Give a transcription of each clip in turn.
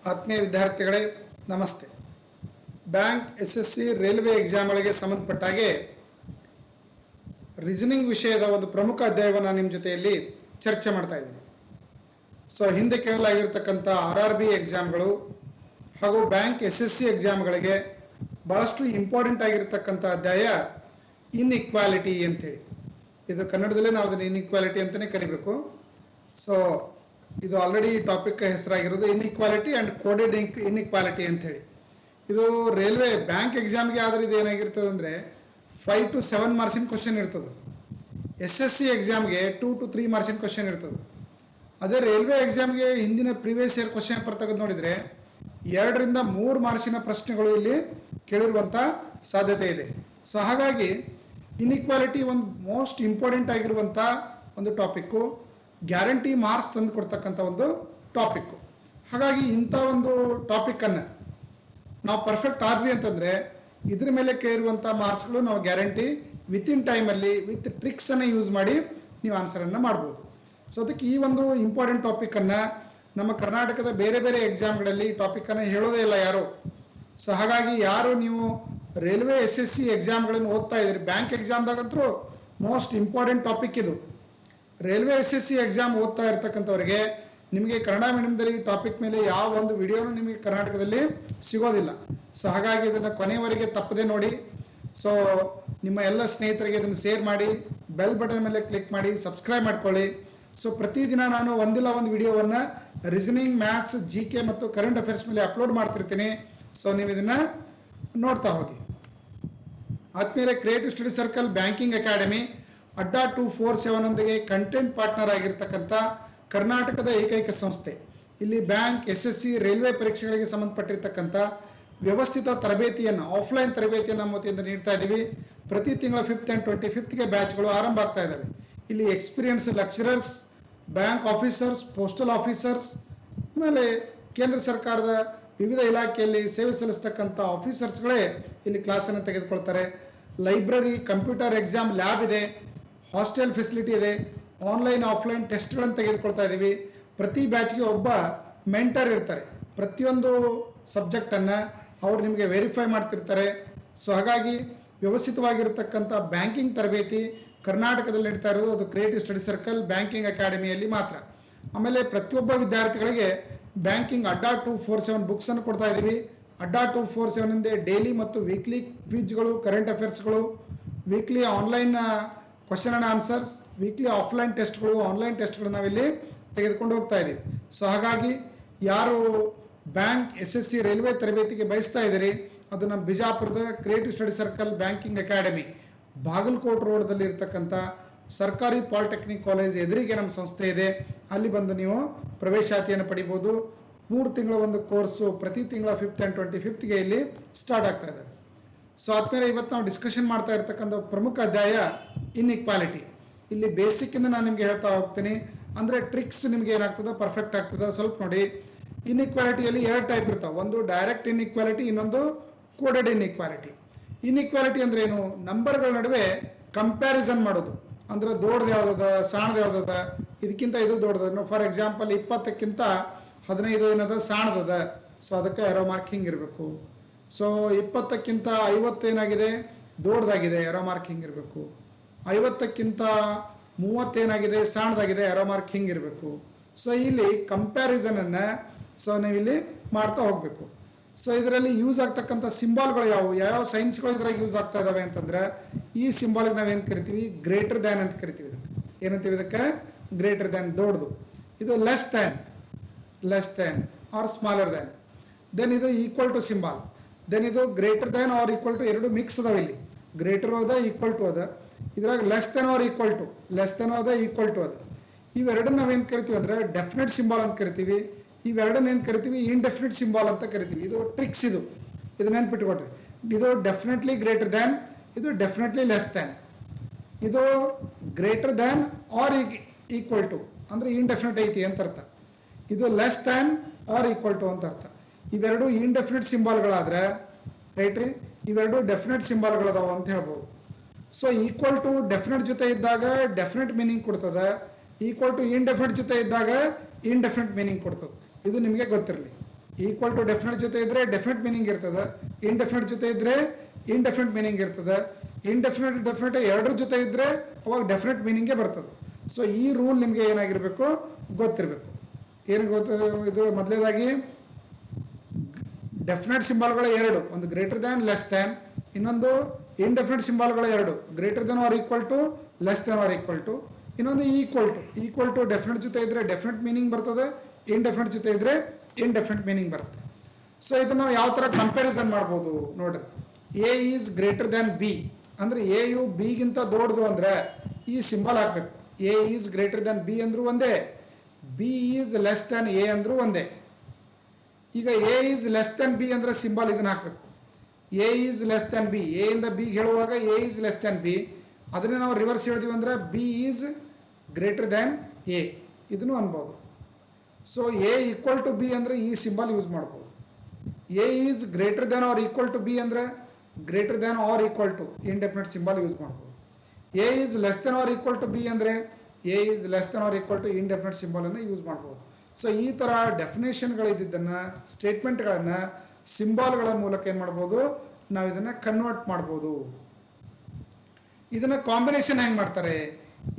ಆತ್ಮೀಯ ವಿದ್ಯಾರ್ಥಿಗಳೇ ನಮಸ್ತೆ. ಬ್ಯಾಂಕ್, ಎಸ್ಎಸ್ಸಿ, ರೈಲ್ವೆ ಎಕ್ಸಾಮ್ಗಳಿಗೆ ಸಂಬಂಧಪಟ್ಟ ಹಾಗೆ ರೀಸನಿಂಗ್ ವಿಷಯದ ಒಂದು ಪ್ರಮುಖ ಅಧ್ಯಾಯವನ್ನು ನಿಮ್ಮ ಜೊತೆಯಲ್ಲಿ ಚರ್ಚೆ ಮಾಡ್ತಾ ಇದ್ದೀನಿ. ಹಿಂದೆ ಕೇಳಲಾಗಿರ್ತಕ್ಕಂಥ RRB ಎಕ್ಸಾಮ್ಗಳು ಹಾಗೂ ಬ್ಯಾಂಕ್, ಎಸ್ಎಸ್ಸಿ ಎಕ್ಸಾಮ್ಗಳಿಗೆ ಬಹಳಷ್ಟು ಇಂಪಾರ್ಟೆಂಟ್ ಆಗಿರ್ತಕ್ಕಂಥ ಅಧ್ಯಾಯ ಇನ್ಇಕ್ವಾಲಿಟಿ ಅಂತೇಳಿ. ಇದು ಕನ್ನಡದಲ್ಲೇ ನಾವು ಅದನ್ನು ಇನ್ಇಕ್ವಾಲಿಟಿ ಅಂತಲೇ ಕರಿಬೇಕು. ಇದು ಆಲ್ರೆಡಿ ಟಾಪಿಕ್ ಹೆಸರಾಗಿರೋದು ಇನ್ಇಕ್ವಾಲಿಟಿ ಅಂಡ್ ಕೋಡೆಡ್ ಇನ್ಇಕ್ವಾಲಿಟಿ ಅಂತ ಹೇಳಿ. ಇದು ರೈಲ್ವೆ ಬ್ಯಾಂಕ್ ಎಕ್ಸಾಮ್ಗೆ ಆದ್ರೆ ಇದು ಏನಾಗಿರ್ತದೆ ಅಂದರೆ 5 to 7 ಮಾರ್ಕ್ಸಿನ ಕ್ವಶನ್ ಇರ್ತದೆ. SSC ಎಕ್ಸಾಮ್ಗೆ 2 to 3 ಮಾರ್ಕ್ಸಿನ ಕ್ವಶನ್ ಇರ್ತದೆ. ಅದೇ ರೈಲ್ವೆ ಎಕ್ಸಾಮ್ಗೆ ಹಿಂದಿನ ಪ್ರೀವಿಯಸ್ ಇಯರ್ ಕ್ವಶನ್ ಪೇಪರ್ ತೆಗೆದು ನೋಡಿದರೆ 2 ರಿಂದ 3 ಮಾರ್ಕ್ಸಿನ ಪ್ರಶ್ನೆಗಳು ಇಲ್ಲಿ ಕೇಳಿರುವಂಥ ಸಾಧ್ಯತೆ ಇದೆ. ಹಾಗಾಗಿ ಇನ್ಇಕ್ವಾಲಿಟಿ ಒಂದು ಮೋಸ್ಟ್ ಇಂಪಾರ್ಟೆಂಟ್ ಆಗಿರುವಂಥ ಒಂದು ಟಾಪಿಕ್ಕು, ಗ್ಯಾರಂಟಿ ಮಾರ್ಕ್ಸ್ ತಂದು ಕೊಡ್ತಕ್ಕಂಥ ಒಂದು ಟಾಪಿಕ್ಕು. ಹಾಗಾಗಿ ಇಂಥ ಒಂದು ಟಾಪಿಕ್ಕನ್ನು ನಾವು ಪರ್ಫೆಕ್ಟ್ ಆದ್ವಿ ಅಂತಂದರೆ ಇದ್ರ ಮೇಲೆ ಕೇಳಿರುವಂಥ ಮಾರ್ಕ್ಸ್ಗಳು ನಾವು ಗ್ಯಾರಂಟಿ ವಿತಿನ್ ಟೈಮಲ್ಲಿ ವಿತ್ ಟ್ರಿಕ್ಸನ್ನು ಯೂಸ್ ಮಾಡಿ ನೀವು ಆನ್ಸರನ್ನು ಮಾಡ್ಬೋದು. ಅದಕ್ಕೆ ಈ ಒಂದು ಇಂಪಾರ್ಟೆಂಟ್ ಟಾಪಿಕ್ಕನ್ನು ನಮ್ಮ ಕರ್ನಾಟಕದ ಬೇರೆ ಬೇರೆ ಎಕ್ಸಾಮ್ಗಳಲ್ಲಿ ಈ ಟಾಪಿಕ್ಕನ್ನು ಹೇಳೋದೇ ಇಲ್ಲ ಯಾರು. ಹಾಗಾಗಿ ಯಾರು ನೀವು ರೈಲ್ವೆ SSC ಎಕ್ಸಾಮ್ಗಳನ್ನು ಓದ್ತಾ ಇದ್ದೀರಿ, ಬ್ಯಾಂಕ್ ಎಕ್ಸಾಮ್ದಾಗಂತೂ ಮೋಸ್ಟ್ ಇಂಪಾರ್ಟೆಂಟ್ ಟಾಪಿಕ್ ಇದು. ರೈಲ್ವೆ SSC ಎಕ್ಸಾಮ್ ಓದ್ತಾ ಇರ್ತಕ್ಕಂಥವ್ರಿಗೆ ನಿಮಗೆ ಕನ್ನಡ ಮೀಡಿಯಂದಲ್ಲಿ ಟಾಪಿಕ್ ಮೇಲೆ ಯಾವ ಒಂದು ವಿಡಿಯೋನು ನಿಮಗೆ ಕರ್ನಾಟಕದಲ್ಲಿ ಸಿಗೋದಿಲ್ಲ. ಹಾಗಾಗಿ ಇದನ್ನು ಕೊನೆಯವರೆಗೆ ತಪ್ಪದೆ ನೋಡಿ. ನಿಮ್ಮ ಎಲ್ಲ ಸ್ನೇಹಿತರಿಗೆ ಇದನ್ನು ಶೇರ್ ಮಾಡಿ, ಬೆಲ್ ಬಟನ್ ಮೇಲೆ ಕ್ಲಿಕ್ ಮಾಡಿ, ಸಬ್ಸ್ಕ್ರೈಬ್ ಮಾಡ್ಕೊಳ್ಳಿ. ಪ್ರತಿದಿನ ನಾನು ಒಂದಿಲ್ಲ ಒಂದು ವಿಡಿಯೋವನ್ನು ರೀಸನಿಂಗ್, ಮ್ಯಾಥ್ಸ್, GK ಮತ್ತು ಕರೆಂಟ್ ಅಫೇರ್ಸ್ ಮೇಲೆ ಅಪ್ಲೋಡ್ ಮಾಡ್ತಿರ್ತೀನಿ. ನೀವು ಇದನ್ನು ನೋಡ್ತಾ ಹೋಗಿ. ಆದ್ಮೇಲೆ creative study circle banking academy ಅಡ್ಡಾ 247 ಒಂದಿಗೆ ಕಂಟೆಂಟ್ ಪಾರ್ಟ್ನರ್ ಆಗಿರ್ತಕ್ಕಂಥ ಕರ್ನಾಟಕದ ಏಕೈಕ ಸಂಸ್ಥೆ. ಇಲ್ಲಿ ಬ್ಯಾಂಕ್, SSC, ರೈಲ್ವೆ ಪರೀಕ್ಷೆಗಳಿಗೆ ಸಂಬಂಧಪಟ್ಟಿರ್ತಕ್ಕಂಥ ವ್ಯವಸ್ಥಿತ ತರಬೇತಿಯನ್ನು, ಆಫ್ಲೈನ್ ತರಬೇತಿಯನ್ನು ನಮ್ಮ ವತಿಯಿಂದ ನೀಡ್ತಾ ಇದ್ದೀವಿ. ಪ್ರತಿ ತಿಂಗಳ 5th and 25th ಬ್ಯಾಚ್ಗಳು ಆರಂಭ ಆಗ್ತಾ ಇದ್ದಾವೆ. ಇಲ್ಲಿ experience lecturers, bank officers, postal officers, ಆಮೇಲೆ ಕೇಂದ್ರ ಸರ್ಕಾರದ ವಿವಿಧ ಇಲಾಖೆಯಲ್ಲಿ ಸೇವೆ ಸಲ್ಲಿಸ್ತಕ್ಕಂಥ ಆಫೀಸರ್ಸ್ಗಳೇ ಇಲ್ಲಿ ಕ್ಲಾಸನ್ನು ತೆಗೆದುಕೊಳ್ತಾರೆ. ಲೈಬ್ರರಿ, ಕಂಪ್ಯೂಟರ್ ಎಕ್ಸಾಮ್ ಲ್ಯಾಬ್ ಇದೆ, ಹಾಸ್ಟೆಲ್ ಫೆಸಿಲಿಟಿ ಇದೆ, ಆನ್ಲೈನ್ ಆಫ್ಲೈನ್ ಟೆಸ್ಟ್ಗಳನ್ನು ತೆಗೆದುಕೊಳ್ತಾ ಇದ್ದೀವಿ. ಪ್ರತಿ ಬ್ಯಾಚ್ಗೆ ಒಬ್ಬ ಮೆಂಟರ್ ಇರ್ತಾರೆ. ಪ್ರತಿಯೊಂದು ಸಬ್ಜೆಕ್ಟನ್ನು ಅವರು ನಿಮಗೆ ವೆರಿಫೈ ಮಾಡ್ತಿರ್ತಾರೆ. ಹಾಗಾಗಿ ವ್ಯವಸ್ಥಿತವಾಗಿರ್ತಕ್ಕಂಥ ಬ್ಯಾಂಕಿಂಗ್ ತರಬೇತಿ ಕರ್ನಾಟಕದಲ್ಲಿ ನಡೀತಾ ಇರೋದು ಅದು ಕ್ರಿಯೇಟಿವ್ ಸ್ಟಡಿ ಸರ್ಕಲ್ ಬ್ಯಾಂಕಿಂಗ್ ಅಕಾಡೆಮಿಯಲ್ಲಿ ಮಾತ್ರ. ಆಮೇಲೆ ಪ್ರತಿಯೊಬ್ಬ ವಿದ್ಯಾರ್ಥಿಗಳಿಗೆ ಬ್ಯಾಂಕಿಂಗ್ ಅಡ್ಡಾ 247 ಬುಕ್ಸನ್ನು ಕೊಡ್ತಾ ಇದ್ದೀವಿ. ಅಡ್ಡಾ 247 ಇಂದ ಡೈಲಿ ಮತ್ತು ವೀಕ್ಲಿ ಕ್ವಿಜ್ಗಳು, ಕರೆಂಟ್ ಅಫೇರ್ಸ್ಗಳು, weekly online question and answers, weekly offline ಟೆಸ್ಟ್ಗಳು, ಆನ್ಲೈನ್ ಟೆಸ್ಟ್ಗಳು ನಾವಿಲ್ಲಿ ತೆಗೆದುಕೊಂಡು ಹೋಗ್ತಾ ಇದ್ದೀವಿ. ಹಾಗಾಗಿ ಯಾರು ಬ್ಯಾಂಕ್, SSC, ರೈಲ್ವೆ ತರಬೇತಿಗೆ ಬಯಸ್ತಾ ಇದ್ದೀರಿ ಅದು ನಮ್ಮ ಬಿಜಾಪುರದ creative study circle banking academy Bagalkot ರೋಡ್ದಲ್ಲಿ ಇರ್ತಕ್ಕಂಥ ಸರ್ಕಾರಿ ಪಾಲಿಟೆಕ್ನಿಕ್ ಕಾಲೇಜ್ ಎದುರಿಗೆ ನಮ್ಮ ಸಂಸ್ಥೆ ಇದೆ. ಅಲ್ಲಿ ಬಂದು ನೀವು ಪ್ರವೇಶಾತಿಯನ್ನು ಪಡಿಬೋದು. 3 ತಿಂಗಳ ಒಂದು ಕೋರ್ಸು ಪ್ರತಿ ತಿಂಗಳ 5th and 25th ಇಲ್ಲಿ ಸ್ಟಾರ್ಟ್ ಆಗ್ತಾ ಇದೆ. ಆದ್ಮೇಲೆ ಇವತ್ತು ನಾವು ಡಿಸ್ಕಷನ್ ಮಾಡ್ತಾ ಇರ್ತಕ್ಕಂಥ ಪ್ರಮುಖ ಅಧ್ಯಾಯ ಇನ್ಇಕ್ವಾಲಿಟಿ. ಇಲ್ಲಿ ಬೇಸಿಕ್ ಇಂದ ನಾನು ನಿಮ್ಗೆ ಹೇಳ್ತಾ ಹೋಗ್ತೀನಿ, ಅಂದ್ರೆ ಟ್ರಿಕ್ಸ್ ನಿಮ್ಗೆ ಏನಾಗ್ತದೆ, ಪರ್ಫೆಕ್ಟ್ ಆಗ್ತದೆ ಸ್ವಲ್ಪ ನೋಡಿ. ಇನ್ಇಕ್ವಾಲಿಟಿಯಲ್ಲಿ 2 ಟೈಪ್ ಇರ್ತಾವೆ. ಒಂದು ಡೈರೆಕ್ಟ್ ಇನ್ಇಕ್ವಾಲಿಟಿ, ಇನ್ನೊಂದು ಕೋಡೆಡ್ ಇನ್ಇಕ್ವಾಲಿಟಿ. ಇನ್ಇಕ್ವಾಲಿಟಿ ಅಂದ್ರೆ ಏನು? ನಂಬರ್ಗಳ ನಡುವೆ ಕಂಪ್ಯಾರಿಸನ್ ಮಾಡೋದು. ಅಂದ್ರೆ ದೊಡ್ಡದು ಯಾವ್ದದ, ಸಾಣದು ಯಾವ್ದದ, ಇದಕ್ಕಿಂತ ಇದು ದೊಡ್ಡದ. ಫಾರ್ ಎಕ್ಸಾಂಪಲ್ 20ಕ್ಕಿಂತ 15 ಏನದ ಸಾಣದದ, ಅದಕ್ಕೆ ಎರೋ ಮಾರ್ಕಿಂಗ್ ಇರಬೇಕು. 20ಕ್ಕಿಂತ 50 ಏನಾಗಿದೆ, ದೊಡ್ಡದಾಗಿದೆ, ಎರೋ ಮಾರ್ಕಿಂಗ್ ಇರಬೇಕು. 50ಕ್ಕಿಂತ 30 ಏನಾಗಿದೆ, ಸಾಣದಾಗಿದೆ, ಎರೋ ಮಾರ್ಕಿಂಗ್ ಇರಬೇಕು. ಇಲ್ಲಿ ಕಂಪ್ಯಾರಿಸನ್ ಅನ್ನ ನೀವಿಲ್ಲಿ ಮಾಡ್ತಾ ಹೋಗ್ಬೇಕು. ಇದರಲ್ಲಿ ಯೂಸ್ ಆಗ್ತಕ್ಕಂಥ ಸಿಂಬಾಲ್ಗಳು ಯಾವ ಸೈನ್ಸ್ಗಳು ಇದ್ರಾಗ ಯೂಸ್ ಆಗ್ತಾ ಇದಾವೆ ಅಂತಂದ್ರೆ, ಈ ಸಿಂಬಾಲ್ಗೆ ನಾವೇನ್ ಕರಿತೀವಿ, ಗ್ರೇಟರ್ ದ್ಯಾನ್ ಅಂತ ಕರಿತೀವಿ. ಏನಂತೀವಿ ಇದಕ್ಕೆ? ಗ್ರೇಟರ್ ದ್ಯಾನ್, ದೊಡ್ಡದು. ಇದು less than or smaller than. Then ಇದು ಈಕ್ವಲ್ ಟು ಸಿಂಬಾಲ್. ದೆನ್ ಇದು greater than or equal to, ಎರಡು ಮಿಕ್ಸ್ ಅದಾವ. ಇಲ್ಲಿ ಗ್ರೇಟರ್ ಅದ, ಈಕ್ವಲ್ ಟು ಅದ. ಇದ್ರಾಗ less than or equal to, less than ಅದ, ಈಕ್ವಲ್ ಟು ಅದ. ಇವೆರಡನ್ನ ನಾವೇನ್ ಕರಿತೀವಿ ಅಂದ್ರೆ ಡೆಫಿನೆಟ್ ಸಿಂಬಾಲ್ ಅಂತ ಕರಿತೀವಿ. ಇವೆರಡನ್ನ ಏನ್ ಕರಿತೀವಿ, ಇಂಡೆಫಿನಿಟ್ ಸಿಂಬಾಲ್ ಅಂತ ಕರಿತೀವಿ. ಇದು ಟ್ರಿಕ್ಸ್. ಇದು ನೆನ್ಪಿಟ್ಕೊಟ್ರಿ. ಇದು ಡೆಫಿನೆಟ್ಲಿ ಗ್ರೇಟರ್ ದ್ಯಾನ್, ಇದು ಡೆಫಿನೆಟ್ಲಿ ಲೆಸ್ ದ್ಯಾನ್. ಇದು greater than or equal to ಅಂದ್ರೆ ಇಂಡೆಫಿನಿಟ್ ಐತಿ ಅಂತ ಅರ್ಥ. ಇದು less than or equal to ಅಂತ ಅರ್ಥ. ಇವೆರಡು ಇಂಡೆಫಿನಿಟ್ ಸಿಂಬಾಲ್ಗಳಾದ್ರೆ ರೈಟ್ ರೀ, ಇವೆರಡು ಡೆಫಿನೆಟ್ ಸಿಂಬಾಲ್ಗಳದಾವ ಅಂತ ಹೇಳ್ಬೋದು. ಈಕ್ವಲ್ ಟು ಡೆಫಿನೆಟ್ ಜೊತೆ ಇದ್ದಾಗ ಡೆಫಿನೆಟ್ ಮೀನಿಂಗ್ ಕೊಡ್ತದೆ, ಈಕ್ವಲ್ ಟು ಇಂಡೆಫಿನಿಟ್ ಜೊತೆ ಇದ್ದಾಗ ಇಂಡೆಫಿನಿಟ್ ಮೀನಿಂಗ್ ಕೊಡ್ತದೆ. ಇದು ನಿಮಗೆ ಗೊತ್ತಿರಲಿ. ಈಕ್ವಲ್ ಟು ಡೆಫಿನೆಟ್ ಜೊತೆ ಇದ್ರೆ ಡೆಫಿನೆಟ್ ಮೀನಿಂಗ್ ಇರ್ತದೆ, ಇಂಡೆಫಿನೆಟ್ ಜೊತೆ ಇದ್ರೆ ಇಂಡೆಫಿನೆಟ್ ಮೀನಿಂಗ್ ಇರ್ತದೆ, ಇಂಡೆಫಿನೆಟ್ ಡೆಫಿನೆಟ್ ಎರಡರ ಜೊತೆ ಇದ್ರೆ ಅವಾಗ ಡೆಫಿನೆಟ್ ಮೀನಿಂಗೇ ಬರ್ತದೆ. ಸೊ ಈ ರೂಲ್ ನಿಮಗೆ ಏನಾಗಿರ್ಬೇಕು, ಗೊತ್ತಿರಬೇಕು. ಏನು ಗೊತ್ತು? ಇದು ಮೊದಲೇದಾಗಿ ಡೆಫಿನೆಟ್ ಸಿಂಬಾಲ್ಗಳ ಎರಡು, ಒಂದು ಗ್ರೇಟರ್ ದ್ಯಾನ್, ಲೆಸ್ ದ್ಯಾನ್, ಇನ್ನೊಂದು ಇಂಡೆಫಿನೆಟ್ ಸಿಂಬಾಲ್ಗಳ ಎರಡು, greater than or equal to, less than or equal to, ಇನ್ನೊಂದು ಈಕ್ವಲ್ ಟು ಡೆಫಿನೆಟ್ ಜೊತೆ ಇದ್ರೆ ಡೆಫಿನೆಟ್ ಮೀನಿಂಗ್ ಬರ್ತದೆ, ಇಂಡೆಫಿನೆಟ್ ಜೊತೆ ಇದ್ರೆ ಇಂಡೆಫಿನೆಟ್ ಮೀನಿಂಗ್ ಬರುತ್ತೆ. ಸೊ ಇದನ್ನ ನಾವು ಯಾವ ತರ ಕಂಪ್ಯಾರಿಸನ್ ಮಾಡ್ಬೋದು ನೋಡ್ರಿ. A is greater than B ಅಂದ್ರೆ ಎ ಯು ಬಿ ಗಿಂತ ದೊಡ್ಡದು ಅಂದ್ರೆ ಈ ಸಿಂಬಲ್ ಹಾಕ್ಬೇಕು. A is greater than B ಅಂದ್ರೂ ಒಂದೇ, B is less than A ಅಂದ್ರೂ ಒಂದೇ. ಈಗ A is less than B ಅಂದ್ರೆ ಸಿಂಬಲ್ ಇದನ್ನ ಹಾಕ್ಬೇಕು. A is less than B, A ಇಂದ ಬಿ ಹೇಳುವಾಗ A is less than B, ಅದನ್ನೇ ನಾವು ರಿವರ್ಸ್ ಹೇಳಿದ್ವಿ ಅಂದ್ರೆ B is greater than A, ಇದನ್ನು ಅನ್ಬೋದು. So A equal to B ಅಂದ್ರೆ ಈ ಸಿಂಬಲ್ ಯೂಸ್ ಮಾಡ್ಬೋದು. A is greater than or equal to B ಅಂದ್ರೆ greater than or equal to indefinite symbol use ಮಾಡ್ಬೋದು. A is less than or equal to B ಅಂದ್ರೆ A is less than or equal to indefinite symbol ಅನ್ನು use ಮಾಡ್ಬೋದು. So ಈ ತರ ಡೆಫಿನೇಷನ್ಗಳಿದ್ದನ್ನ, ಸ್ಟೇಟ್ಮೆಂಟ್ಗಳನ್ನ ಸಿಂಬಾಲ್ಗಳ ಮೂಲಕ ಏನ್ ಮಾಡ್ಬೋದು, ನಾವು ಇದನ್ನ ಕನ್ವರ್ಟ್ ಮಾಡ್ಬೋದು. ಇದನ್ನ ಕಾಂಬಿನೇಷನ್ ಹೆಂಗ್ ಮಾಡ್ತಾರೆ?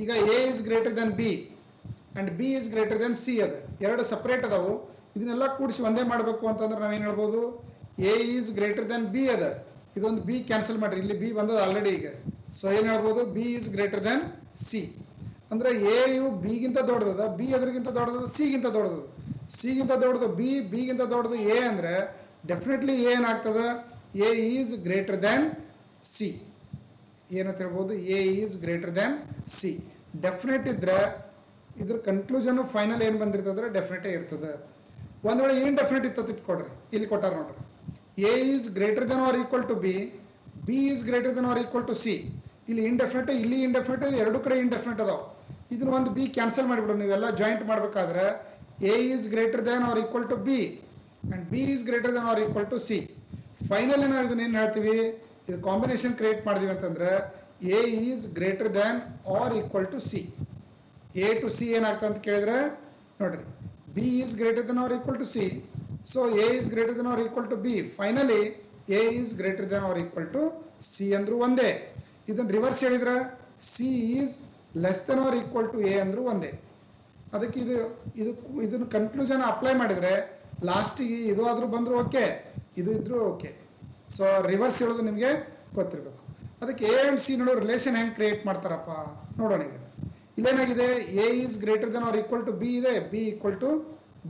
ಈಗ A is greater than B and B is greater than C, ಅದ ಎರಡು ಸಪರೇಟ್ ಅದಾವು. ಇದನ್ನೆಲ್ಲ ಕೂಡಿಸಿ ಒಂದೇ ಮಾಡಬೇಕು ಅಂತಂದ್ರೆ ನಾವೇನ್ ಹೇಳ್ಬೋದು, A is greater than B ಅದ, ಇದೊಂದು ಬಿ ಕ್ಯಾನ್ಸಲ್ ಮಾಡ್ರಿ, ಇಲ್ಲಿ ಬಿ ಬಂದದ ಆಲ್ರೆಡಿ ಈಗ. ಸೊ ಏನ್ ಹೇಳ್ಬೋದು, B is greater than C ಅಂದ್ರೆ ಎ ಯು ಬಿ ಗಿಂತ ದೊಡ್ಡದ, ಬಿ ಅದರಿಗಿಂತ ದೊಡ್ಡದ, ಸಿ ಗಿಂತ ದೊಡ್ಡದ, ಸಿ ಗಿಂತ ದೊಡ್ಡದು ಬಿ, ಬಿ ಗಿಂತ ದೊಡ್ಡದು ಎ ಅಂದ್ರೆ ಡೆಫಿನೆಟ್ಲಿ ಏನಾಗ್ತದ, A is greater than C. ಏನಂತ ಹೇಳ್ಬೋದು, A is greater than C. Definite ಇದ್ರೆ ಇದ್ರ ಕನ್ಕ್ಲೂಷನ್ ಫೈನಲ್ ಏನ್ ಬಂದಿರ್ತದ್ರೆ ಡೆಫಿನೆಟ್ ಇರ್ತದೆ. ಒಂದ್ ವೇಳೆ ಇಂಡೆಫಿನೆಟ್ ಇತ್ತ ಇಟ್ಕೊಡ್ರಿ, ಇಲ್ಲಿ ಕೊಟ್ಟಾರ ನೋಡ್ರಿ, A is greater than or equal to B, B is greater than or equal to C. ಇಲ್ಲಿ ಇಂಡೆಫಿನೆಟ್, ಇಲ್ಲಿ ಇಂಡೆಫಿನೆಟ್, ಎರಡು ಕಡೆ ಇಂಡೆಫಿನೆಟ್ ಅದಾವ. ಇದನ್ನ ಒಂದು ಬಿ ಕ್ಯಾನ್ಸಲ್ ಮಾಡಿಬಿಡು, ನೀವೆಲ್ಲ ಜಾಯಿಂಟ್ ಮಾಡ್ಬೇಕಾದ್ರೆ A is greater than or equal to B and B is greater than or equal to C. Finally ನಾವು ಇದನ್ನ ಏನ್ ಹೇಳ್ತೀವಿ, ಇದು ಕಾಂಬಿನೇಷನ್ ಕ್ರಿಯೇಟ್ ಮಾಡಿದ್ವಿ ಅಂತಂದ್ರೆ A is greater than or equal to C. A to C ಏನಾಗ್ತದೆ ಅಂತ ಕೇಳಿದ್ರೆ ನೋಡ್ರಿ, B is greater than or equal to C, so A is greater than or equal to B, finally A is greater than or equal to C ಅಂದ್ರೂ ಒಂದೇ. ಇದನ್ನ reverse ಹೇಳಿದ್ರೆ C is less than or equal to A ಅಂದ್ರೂ ಒಂದೇ. ಅದಕ್ಕೆ ಇದನ್ನ conclusion apply ಮಾಡಿದ್ರೆ ಲಾಸ್ಟಿಗೆ ಇದು ಆದ್ರೂ ಬಂದ್ರು ಓಕೆ, ಇದು ಇದ್ರೂ ಓಕೆ. ಸೊ ರಿವರ್ಸ್ ಹೇಳೋದು ನಿಮಗೆ ಗೊತ್ತಿರಬೇಕು. ಅದಕ್ಕೆ ಎ ಅಂಡ್ ಸಿ ನೋಡೋ ರಿಲೇಷನ್ ಹೆಂಗ್ ಕ್ರಿಯೇಟ್ ಮಾಡ್ತಾರಪ್ಪ ನೋಡೋಣ. ಈಗ ಇಲ್ಲೇನಾಗಿದೆ, A is greater than or equal to B ಇದೆ,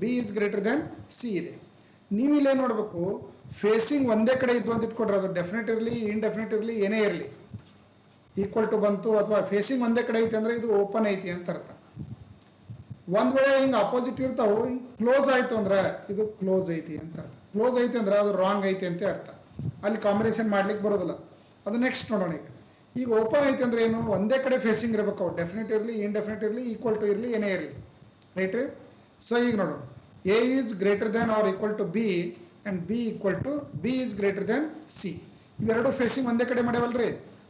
B is greater than C ಇದೆ. ನೀವು ಇಲ್ಲೇ ನೋಡ್ಬೇಕು, ಫೇಸಿಂಗ್ ಒಂದೇ ಕಡೆ ಇದ್ದು ಅಂತ ಇಟ್ಕೊಡ್ರಿ, ಅದು ಡೆಫಿನೆಟ್ ಇರಲಿ ಇಂಡೆಫಿನೆಟ್ ಇರಲಿ ಏನೇ ಇರಲಿ, ಈಕ್ವಲ್ ಟು ಬಂತು ಅಥವಾ ಫೇಸಿಂಗ್ ಒಂದೇ ಕಡೆ ಐತಿ ಅಂದ್ರೆ ಇದು ಓಪನ್ ಐತಿ ಅಂತ ಅರ್ಥ. ಒಂದ್ ವೇಳೆ ಹಿಂಗ್ ಅಪೋಸಿಟ್ ಇರ್ತಾವು, ಹಿಂಗ್ ಕ್ಲೋಸ್ ಆಯ್ತು ಅಂದ್ರೆ ಇದು ಕ್ಲೋಸ್ ಐತಿ ಅಂತ ಅರ್ಥ. ಕ್ಲೋಸ್ ಐತಿ ಅಂದ್ರೆ ಅದು ರಾಂಗ್ ಐತಿ ಅಂತ ಅರ್ಥ. ಅಲ್ಲಿ ಕಾಂಬಿನೇಷನ್ ಮಾಡ್ಲಿಕ್ಕೆ ಬರೋದಿಲ್ಲ. ಅದು ನೆಕ್ಸ್ಟ್ ನೋಡೋಣ. ಈಗ ಓಪನ್ ಐತಿ ಅಂದ್ರೆ ಏನು, ಒಂದೇ ಕಡೆ ಫೇಸಿಂಗ್ ಇರಬೇಕು, ಡೆಫಿನೆಟ್ ಇರಲಿ ಇಂಡೆಫಿನೆಟ್ ಇರಲಿ ಈಕ್ವಲ್ ಟು ಇರಲಿ ಏನೇ ಇರಲಿ, ರೈಟ್. ಸೊ ಈಗ ನೋಡೋಣ, A is greater than or equal to B and B equal to B is greater than C. ಇವೆರಡು ಫೇಸಿಂಗ್ ಒಂದೇ ಕಡೆ ಮಾಡ್ಯಾವಲ್ರಿ.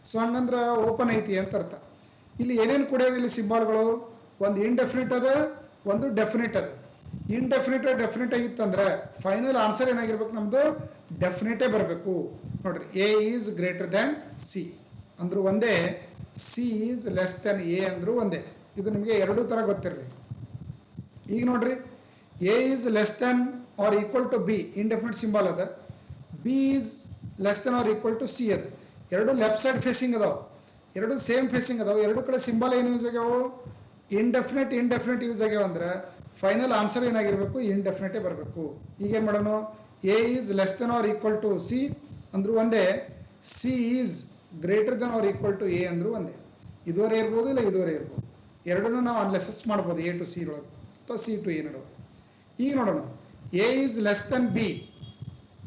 ಸೊ ಹಂಗಂದ್ರ ಓಪನ್ ಐತಿ ಅಂತ ಅರ್ಥ. ಇಲ್ಲಿ ಏನೇನು ಕುಡಿಯವ ಇಲ್ಲಿ ಸಿಂಬಾಲ್ಗಳು, ಒಂದು ಇಂಡೆಫಿನಿಟ್ ಅದ, ಒಂದು ಡೆಫಿನಿಟ್ ಅದ. ಇಂಡೆಫಿನಿಟ್ ಡೆಫಿನಿಟ್ ಆಗಿತ್ತಂದ್ರೆ ಫೈನಲ್ ಆನ್ಸರ್ ಏನಾಗಿರ್ಬೇಕು, ನಮ್ದು ಡೆಫಿನಿಟೇ ಬರಬೇಕು. ನೋಡ್ರಿ, A is greater than C ಅಂದ್ರೂ ಒಂದೇ, C is less than A ಅಂದ್ರೂ ಒಂದೇ. ಇದು ನಿಮಗೆ ಎರಡೂ ತರ ಗೊತ್ತಿರಲಿ. ಈಗ ನೋಡ್ರಿ, A is less than or equal to B indefinite symbol ಅದ, B is less than or equal to C ಅದ. ಎರಡು ಲೆಫ್ಟ್ ಸೈಡ್ ಫೇಸಿಂಗ್ ಅದಾವ, ಎರಡು ಸೇಮ್ ಫೇಸಿಂಗ್ ಅದಾವ, ಎರಡು ಕಡೆ ಸಿಂಬಲ್ ಏನು ಯೂಸ್ ಆಗ್ಯಾವು, ಇಂಡೆಫಿನಿಟ್ ಯೂಸ್ ಆಗ್ಯಾವ ಅಂದ್ರೆ ಫೈನಲ್ ಆನ್ಸರ್ ಏನಾಗಿರ್ಬೇಕು, ಇಂಡೆಫಿನಿಟೇ ಬರಬೇಕು. ಈಗ ಏನ್ ಮಾಡೋಣ, A is less than or equal to C ಅಂದ್ರೂ ಒಂದೇ, C is greater than or equal to A ಅಂದ್ರೂ ಒಂದೇ. ಇದುವರೆ ಇರ್ಬೋದು, ಇಲ್ಲ ಇದುವರೆ ಇರ್ಬೋದು. ಎರಡನ್ನೂ ನಾವು ಅನಾಲಿಸಿಸ್ ಮಾಡ್ಬೋದು, ಎ ಟು ಸಿ ಒಳಗೆ ಅಥವಾ ಸಿ ಟು ಎ ನಡುವೆ. ಈಗ ನೋಡೋಣ, A is less than B,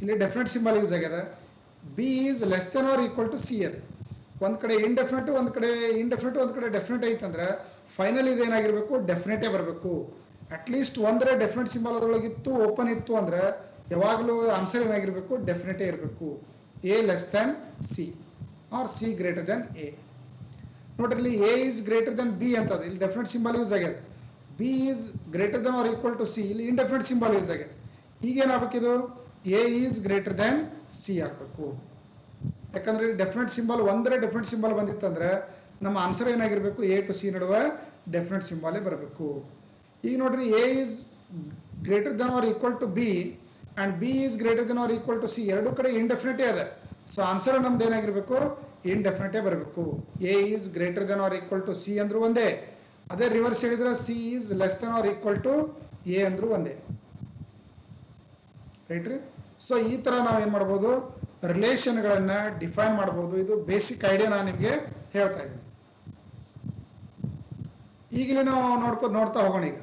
ಇಲ್ಲಿ ಡೆಫಿನೆಟ್ ಸಿಂಬಲ್ ಯೂಸ್ ಆಗ್ಯದ. B is less than or equal to C ಅದ. ಒಂದ್ ಕಡೆ ಇಂಡೆಫಿನೆಟ್, ಒಂದ್ ಕಡೆ ಡೆಫಿನೆಟ್ ಐತಂದ್ರೆ ಫೈನಲ್ ಇದೇನಾಗಿರ್ಬೇಕು, ಡೆಫಿನೆಟೇ ಬರಬೇಕು. ಅಟ್ಲೀಸ್ಟ್ ಒಂದ್ರೆ ಡೆಫಿನೆಟ್ ಸಿಂಬಲ್ ಅದರೊಳಗಿತ್ತು, ಓಪನ್ ಇತ್ತು ಅಂದ್ರೆ ಯಾವಾಗಲೂ ಆನ್ಸರ್ ಏನಾಗಿರ್ಬೇಕು, ಡೆಫಿನೆಟೇ ಇರಬೇಕು. A less than C or C greater than A. ನೋಡ್ರಿ, ಇಲ್ಲಿ A is greater than B ಅಂತದ, ಇಲ್ಲಿ ಡೆಫಿನೆಟ್ ಸಿಂಬಲ್ ಯೂಸ್ ಆಗ್ಯದ. B is greater than or equal to C, ಇಲ್ಲಿ ಇಂಡೆಫಿನೆಟ್ ಸಿಂಬಲ್ ಯೂಸ್ ಆಗ್ಯದ. ಈಗ ಏನಾಗಬೇಕಿದು A is greater than C ಆಗಬೇಕು. ಯಾಕಂದ್ರೆ ಡೆಫಿನೆಟ್ ಸಿಂಬಲ್ ಒಂದರೇ ಡೆಫಿನೆಟ್ ಸಿಂಬಲ್ ಬಂದಿತ್ತಂದ್ರೆ ನಮ್ಮ ಆನ್ಸರ್ ಏನಾಗಿರ್ಬೇಕು, ಎ ಟು ಸಿ ನಡುವೆ ಡೆಫಿನೆಟ್ ಸಿಂಬಾಲೇ ಬರಬೇಕು. ಈಗ ನೋಡ್ರಿ A is greater than or equal to B and B is greater than or equal to C, ಎರಡು ಕಡೆ ಇಂಡೆಫಿನಿಟೇ ಅದ. ಸೊ ಆನ್ಸರ್ ನಮ್ದು ಏನಾಗಿರ್ಬೇಕು, ಇಂಡೆಫಿನಿಟೇ ಬರಬೇಕು. A is greater than or equal to C ಅಂದ್ರೂ ಒಂದೇ, ಅದೇ ರಿವರ್ಸ್ ಹೇಳಿದ್ರೆ C is less than or equal to A ಅಂದ್ರೂ ಒಂದೇ, ರೈಟ್ ರೀ. ಸೊ ಈ ತರ ನಾವು ಏನ್ ಮಾಡ್ಬೋದು, ರಿಲೇಷನ್ಗಳನ್ನ ಡಿಫೈನ್ ಮಾಡ್ಬೋದು. ಇದು ಬೇಸಿಕ್ ಐಡಿಯಾ ನಾನು ನಿಮ್ಗೆ ಹೇಳ್ತಾ ಇದ್ದೀನಿ. ಈಗಲೇ ನಾವು ನೋಡ್ತಾ ಹೋಗೋಣ ಈಗ,